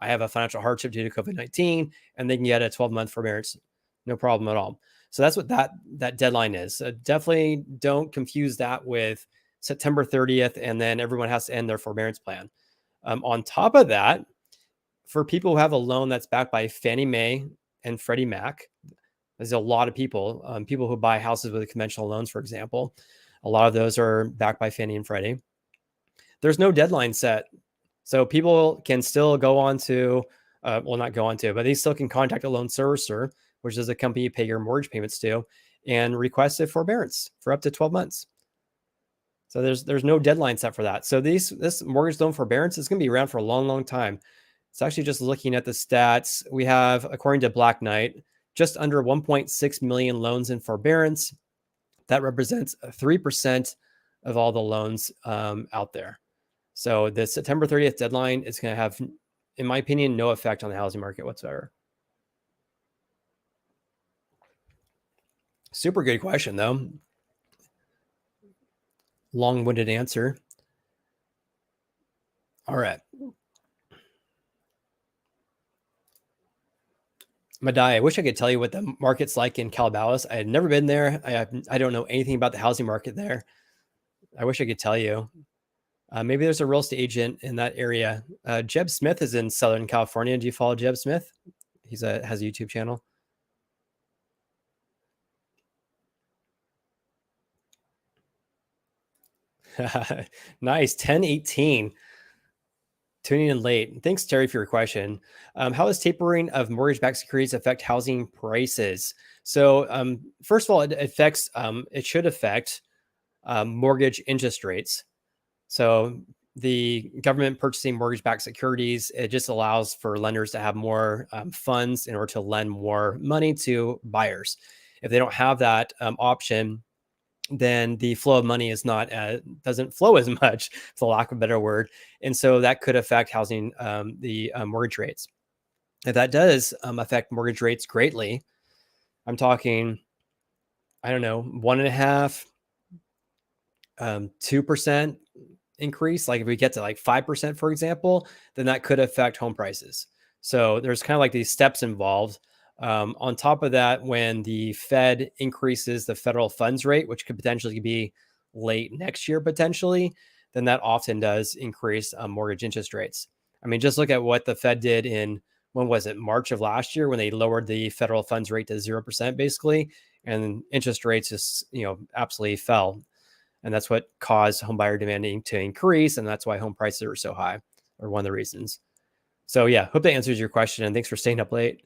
I have a financial hardship due to COVID-19, and they can get a 12-month forbearance. No problem at all. So that's what that deadline is. So definitely don't confuse that with September 30th, and then everyone has to end their forbearance plan. On top of that, for people who have a loan that's backed by Fannie Mae and Freddie Mac, there's a lot of people, people who buy houses with conventional loans, for example. A lot of those are backed by Fannie and Freddie. There's no deadline set. So people can still go on to, not go on to, but they still can contact a loan servicer, which is a company you pay your mortgage payments to, and request a forbearance for up to 12 months. So there's no deadline set for that. So this mortgage loan forbearance is going to be around for a long, long time. It's actually just looking at the stats. We have, according to Black Knight, just under 1.6 million loans in forbearance. That represents 3% of all the loans out there. So the September 30th deadline is going to have, in my opinion, no effect on the housing market whatsoever. Super good question, though. Long-winded answer. All right. Madai, I wish I could tell you what the market's like in Calabasas. I had never been there. I don't know anything about the housing market there. I wish I could tell you. Maybe there's a real estate agent in that area. Jeb Smith is in Southern California. Do you follow Jeb Smith? Has a YouTube channel. Nice. 1018. Tuning in late. Thanks, Terry, for your question. How does tapering of mortgage-backed securities affect housing prices? So, first of all, it should affect mortgage interest rates. So the government purchasing mortgage-backed securities, it just allows for lenders to have more funds in order to lend more money to buyers. If they don't have that option, then the flow of money is not doesn't flow as much, for lack of a better word, and so that could affect housing the mortgage rates. If that does affect mortgage rates greatly, I'm talking, I don't know, 1.5%, 2% increase. Like if we get to like 5%, for example, then that could affect home prices. So there's kind of like these steps involved. On top of that, when the Fed increases the federal funds rate, which could potentially be late next year, potentially, then that often does increase mortgage interest rates. I mean, just look at what the Fed did in, when was it, March of last year, when they lowered the federal funds rate to 0%, basically, and interest rates just, absolutely fell. And that's what caused homebuyer demanding to increase. And that's why home prices are so high, or one of the reasons. So yeah, hope that answers your question. And thanks for staying up late.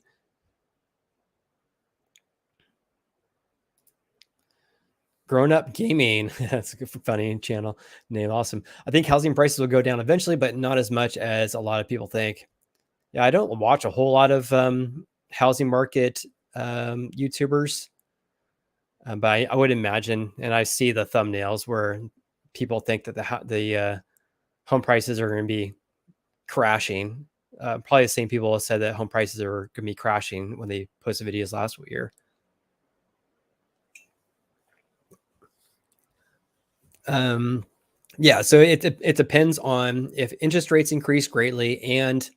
Grown Up Gaming. That's a funny channel name. Awesome. I think housing prices will go down eventually, but not as much as a lot of people think. Yeah, I don't watch a whole lot of housing market YouTubers. But I would imagine, and I see the thumbnails where people think that the home prices are going to be crashing. Probably the same people said that home prices are going to be crashing when they posted videos last year. Yeah, so it depends on if interest rates increase greatly and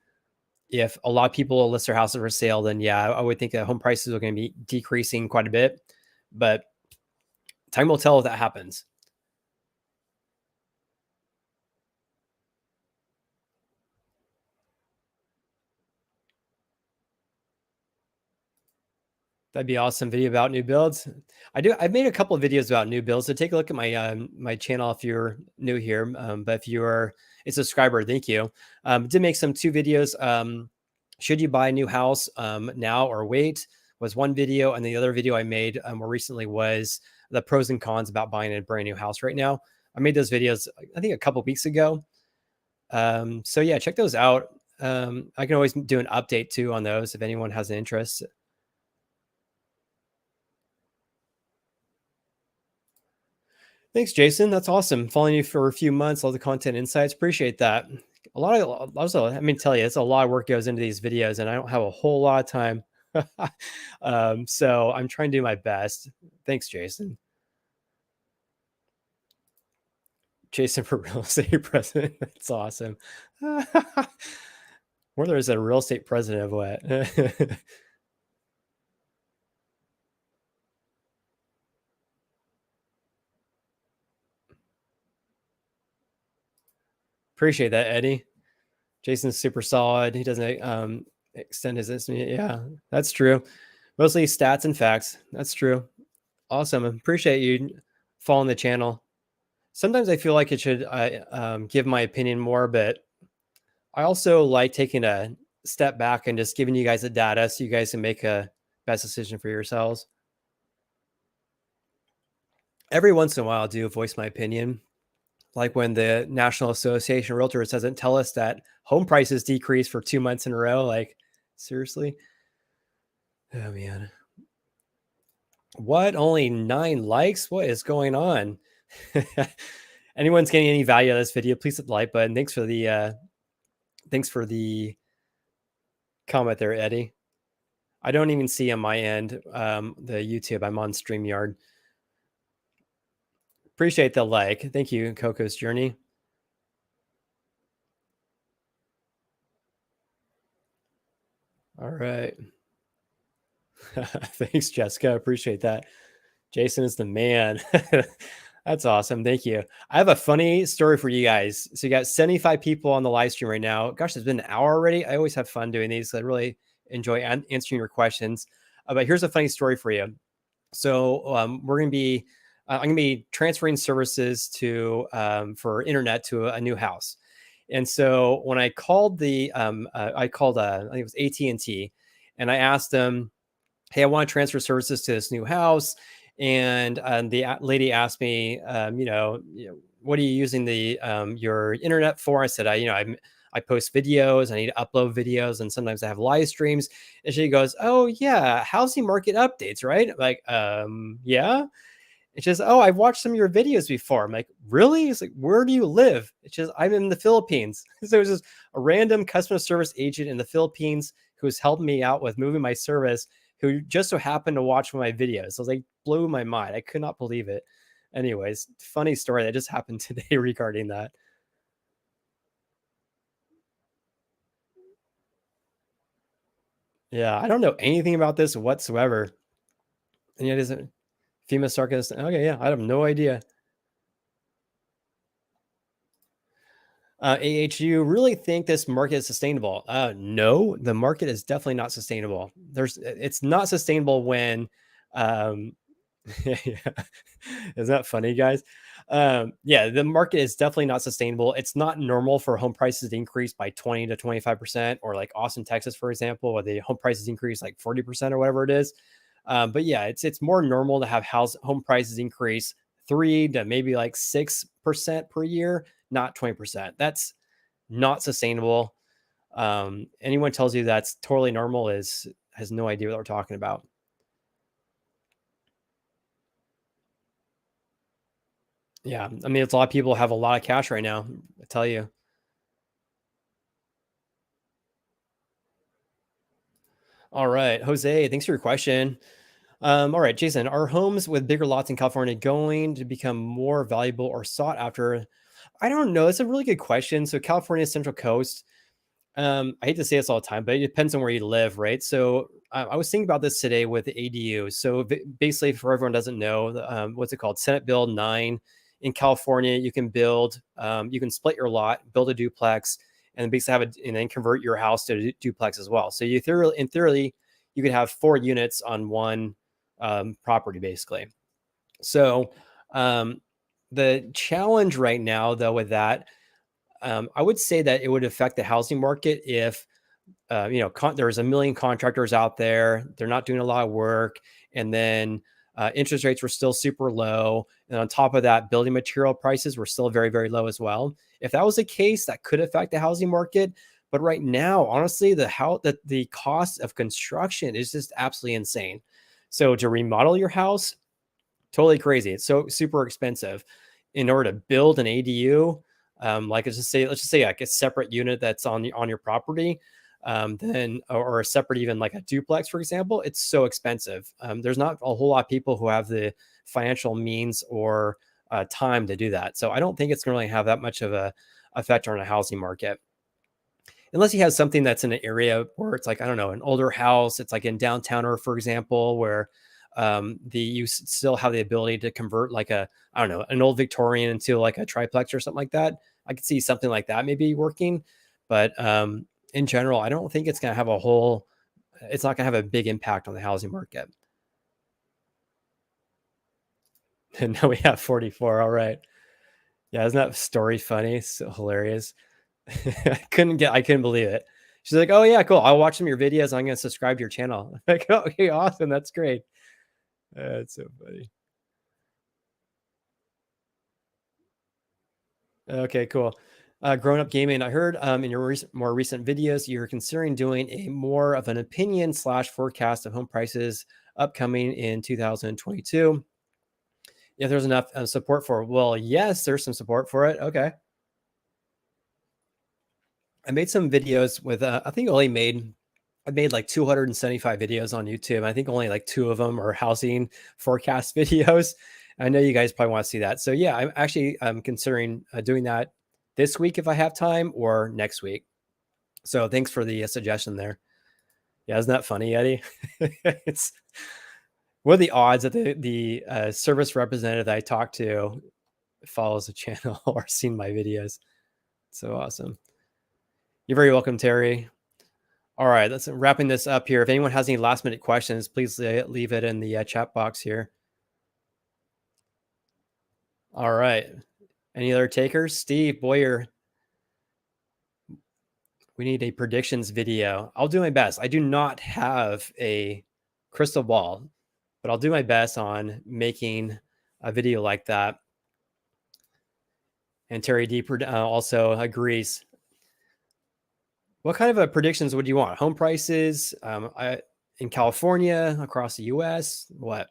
if a lot of people list their houses for sale, then yeah, I would think that home prices are going to be decreasing quite a bit. But time will tell if that happens. That'd be awesome video about new builds. I've made a couple of videos about new builds. So take a look at my channel if you're new here. But if you are a subscriber, thank you. Did make some two videos. Should you buy a new house now or wait? Was one video, and the other video I made more recently was the pros and cons about buying a brand new house right now. I made those videos I think a couple weeks ago. So yeah, check those out. I can always do an update too on those if anyone has an interest. Thanks, Jason. That's awesome. Following you for a few months, all the content insights. Appreciate that. A lot of also, I mean, tell you, it's a lot of work goes into these videos, and I don't have a whole lot of time. So I'm trying to do my best. Thanks, Jason. Jason for real estate president. That's awesome. Or there's a real estate president of what? Appreciate that, Eddie. Jason's super solid. He doesn't extend his estimate. Yeah, that's true. Mostly stats and facts. That's true. Awesome. Appreciate you following the channel. Sometimes I feel like it should give my opinion more, but I also like taking a step back and just giving you guys the data so you guys can make a best decision for yourselves. Every once in a while, I do voice my opinion, like when the National Association of Realtors doesn't tell us that home prices decrease for 2 months in a row. Like, seriously? Oh, man. What? Only 9 likes? What is going on? Anyone's getting any value out of this video, please hit the like button. Thanks for the comment there, Eddie. I don't even see on my end the YouTube. I'm on StreamYard. Appreciate the like. Thank you, Coco's Journey. All right. Thanks, Jessica. Appreciate that. Jason is the man. That's awesome. Thank you. I have a funny story for you guys. So you got 75 people on the live stream right now. Gosh, it's been an hour already. I always have fun doing these. I really enjoy answering your questions. But here's a funny story for you. So we're going to be, I'm going to be transferring services to for internet to a new house. And so when I called I think it was AT&T, and I asked them, hey, I want to transfer services to this new house. And the lady asked me, what are you using your internet for? I said, I post videos, I need to upload videos, and sometimes I have live streams. And she goes, oh yeah, housing market updates, right? I'm like, yeah. It's just, oh, I've watched some of your videos before. I'm like, really? It's like, where do you live? It's just, I'm in the Philippines. So it was just a random customer service agent in the Philippines who's helping me out with moving my service, who just so happened to watch one of my videos. So it was like, blew my mind. I could not believe it. Anyways, funny story that just happened today regarding that. Yeah, I don't know anything about this whatsoever. And yet, isn't FEMA sarcasm? Okay, yeah, I have no idea. You really think this market is sustainable? No, the market is definitely not sustainable. It's not sustainable when, um, yeah, isn't that funny, guys? Yeah, the market is definitely not sustainable. It's not normal for home prices to increase by 20 to 25%, or like Austin, Texas, for example, where the home prices increase like 40% or whatever it is. But yeah, it's more normal to have home prices increase 3 to maybe like 6% per year, not 20%. That's not sustainable. Anyone tells you that's totally normal has no idea what we're talking about. Yeah, I mean, it's a lot of people have a lot of cash right now. I tell you. All right, Jose, thanks for your question. All right, Jason, are homes with bigger lots in California going to become more valuable or sought after? I don't know. It's a really good question. So California Central Coast, I hate to say this all the time, but it depends on where you live, right? So I was thinking about this today with the ADU. So basically, for everyone who doesn't know, what's it called? Senate Bill 9 in California, you can build, you can split your lot, build a duplex, and basically have it, and then convert your house to a duplex as well. So in theory, you could have 4 units on one property, basically. So um, the challenge right now, though, with that, I would say that it would affect the housing market if there's a million contractors out there. They're not doing a lot of work. And then interest rates were still super low. And on top of that, building material prices were still very, very low as well. If that was the case, that could affect the housing market. But right now, honestly, the cost of construction is just absolutely insane. So to remodel your house, totally crazy. It's so super expensive. In order to build an ADU, like let's just say like a separate unit that's on your property, then or a separate, even like a duplex, for example, it's so expensive. There's not a whole lot of people who have the financial means or time to do that. So I don't think it's going to really have that much of a effect on a housing market, unless you have something that's in an area where it's like, I don't know, an older house. It's like in downtown, or for example, where you still have the ability to convert like I don't know, an old Victorian into like a triplex or something like that. I could see something like that maybe working, but in general, I don't think it's going to have it's not going to have a big impact on the housing market. And now we have 44. All right. Yeah. Isn't that story funny? So hilarious. I couldn't believe it. She's like, oh yeah, cool. I'll watch some of your videos. I'm going to subscribe to your channel. I'm like, okay, awesome. That's great. That's so funny. Okay, cool. Grown up gaming. I heard in your more recent videos, you're considering doing a more of an opinion slash forecast of home prices upcoming in 2022. If there's enough support for it. Well, yes, there's some support for it. Okay. I made some videos with, I made like 275 videos on YouTube. I think only like 2 of them are housing forecast videos. I know you guys probably want to see that. So yeah, I'm considering doing that this week if I have time, or next week. So thanks for the suggestion there. Yeah, isn't that funny, Eddie? It's what are the odds that the service representative that I talked to follows the channel or seen my videos? So awesome. You're very welcome, Terry. All right, let's wrapping this up here. If anyone has any last minute questions, please leave it in the chat box here. All right. Any other takers? Steve Boyer, we need a predictions video. I'll do my best. I do not have a crystal ball, but I'll do my best on making a video like that. And Terry D also agrees. What kind of predictions would you want? Home prices in California, across the US? What?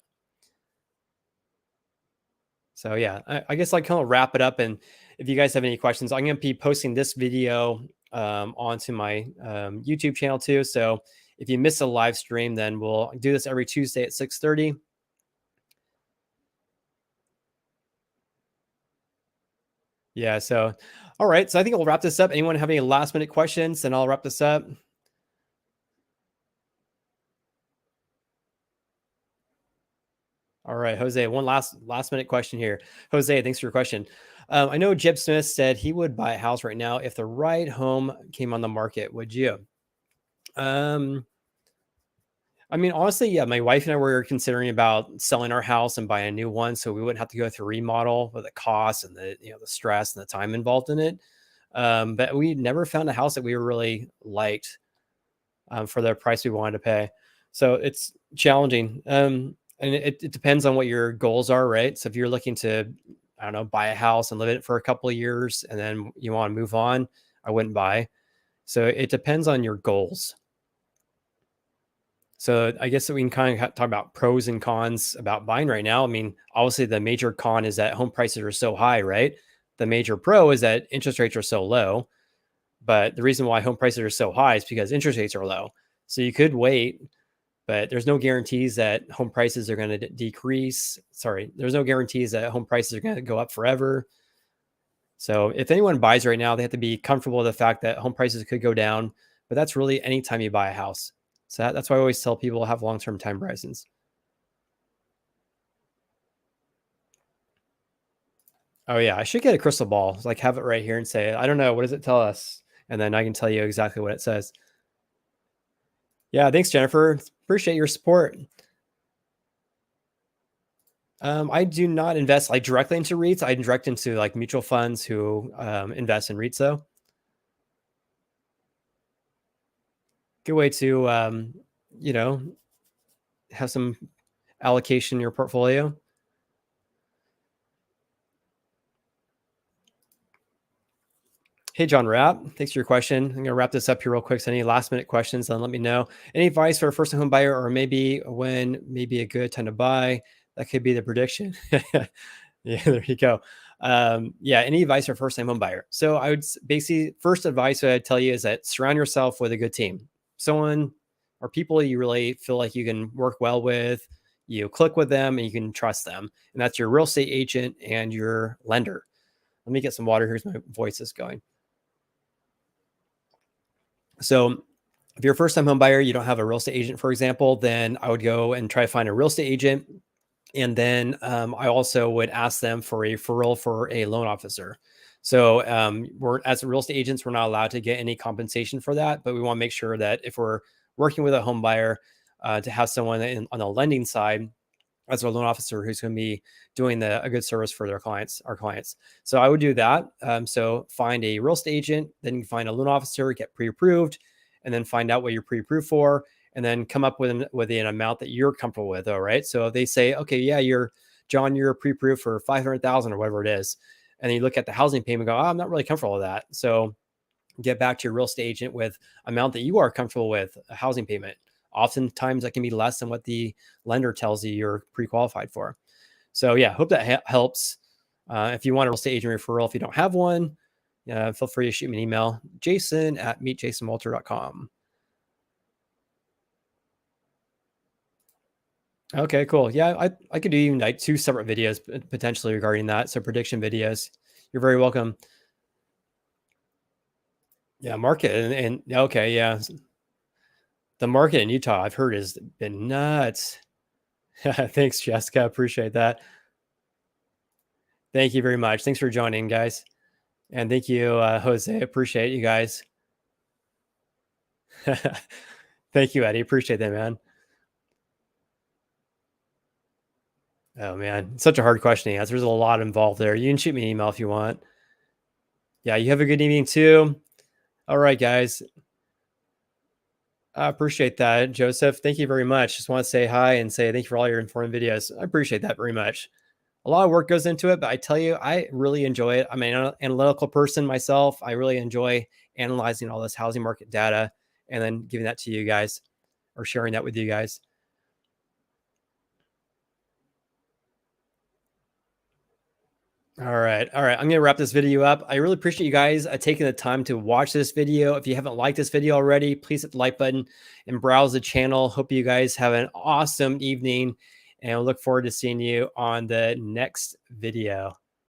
So yeah, I guess I kind of wrap it up. And if you guys have any questions, I'm going to be posting this video onto my YouTube channel too. So if you miss a live stream, then we'll do this every Tuesday at 6:30. Yeah. So, all right. So I think we'll wrap this up. Anyone have any last minute questions? Then I'll wrap this up. All right, Jose, one last minute question here. Jose, thanks for your question. I know Jeb Smith said he would buy a house right now if the right home came on the market. Would you? I mean, honestly, yeah, my wife and I were considering about selling our house and buying a new one, so we wouldn't have to go through remodel with the cost and the stress and the time involved in it. But we never found a house that we really liked for the price we wanted to pay. So it's challenging. And it depends on what your goals are, right? So if you're looking to, I don't know, buy a house and live in it for a couple of years and then you want to move on, I wouldn't buy. So it depends on your goals. So I guess that we can kind of talk about pros and cons about buying right now. I mean, obviously the major con is that home prices are so high, right? The major pro is that interest rates are so low. But the reason why home prices are so high is because interest rates are low. So you could wait, but there's no guarantees that home prices are going to decrease. Sorry, there's no guarantees that home prices are going to go up forever. So if anyone buys right now, they have to be comfortable with the fact that home prices could go down, but that's really anytime you buy a house. So that's why I always tell people to have long-term time horizons. Oh yeah, I should get a crystal ball, like have it right here and say, I don't know, what does it tell us? And then I can tell you exactly what it says. Yeah, thanks, Jennifer. Appreciate your support. I do not invest like directly into REITs. I direct into like mutual funds who invest in REITs though. Good way to you know, have some allocation in your portfolio. Hey, John Rapp, thanks for your question. I'm going to wrap this up here real quick. So any last minute questions, then let me know. Any advice for a first home buyer, or maybe when maybe a good time to buy? That could be the prediction. Yeah, there you go. Yeah, any advice for a first time home buyer? So I would basically, first advice I'd tell you is that surround yourself with a good team. Someone or people you really feel like you can work well with, you click with them and you can trust them. And that's your real estate agent and your lender. Let me get some water. Here's my voice is going. So if you're a first time home buyer, you don't have a real estate agent, for example, then I would go and try to find a real estate agent. And then I also would ask them for a referral for a loan officer. So we're as real estate agents, we're not allowed to get any compensation for that, but we want to make sure that if we're working with a home buyer, to have someone on the lending side as a loan officer who's going to be doing a good service for their clients, our clients. So I would do that. So find a real estate agent, then you find a loan officer, get pre-approved, and then find out what you're pre-approved for, and then come up with an amount that you're comfortable with. All right. So if they say, okay, yeah, you're pre-approved for 500,000 or whatever it is, and then you look at the housing payment, and go, oh, I'm not really comfortable with that. So get back to your real estate agent with amount that you are comfortable with, a housing payment. Oftentimes that can be less than what the lender tells you you're pre-qualified for. So yeah, hope that helps. If you want a real estate agent referral, if you don't have one, feel free to shoot me an email, jason@meetjasonwalter.com. Okay, cool. Yeah, I could do even like 2 separate videos potentially regarding that. So prediction videos. You're very welcome. Yeah, market and okay, yeah. The market in Utah, I've heard, has been nuts. Thanks, Jessica. Appreciate that. Thank you very much. Thanks for joining, guys. And thank you, Jose. Appreciate you guys. Thank you, Eddie. Appreciate that, man. Oh, man. Such a hard question to answer. There's a lot involved there. You can shoot me an email if you want. Yeah, you have a good evening too. All right, guys. I appreciate that, Joseph. Thank you very much. Just want to say hi and say thank you for all your informative videos. I appreciate that very much. A lot of work goes into it, but I tell you, I really enjoy it. I'm an analytical person myself. I really enjoy analyzing all this housing market data and then giving that to you guys or sharing that with you guys. All right. All right. I'm going to wrap this video up. I really appreciate you guys taking the time to watch this video. If you haven't liked this video already, please hit the like button and browse the channel. Hope you guys have an awesome evening and I look forward to seeing you on the next video.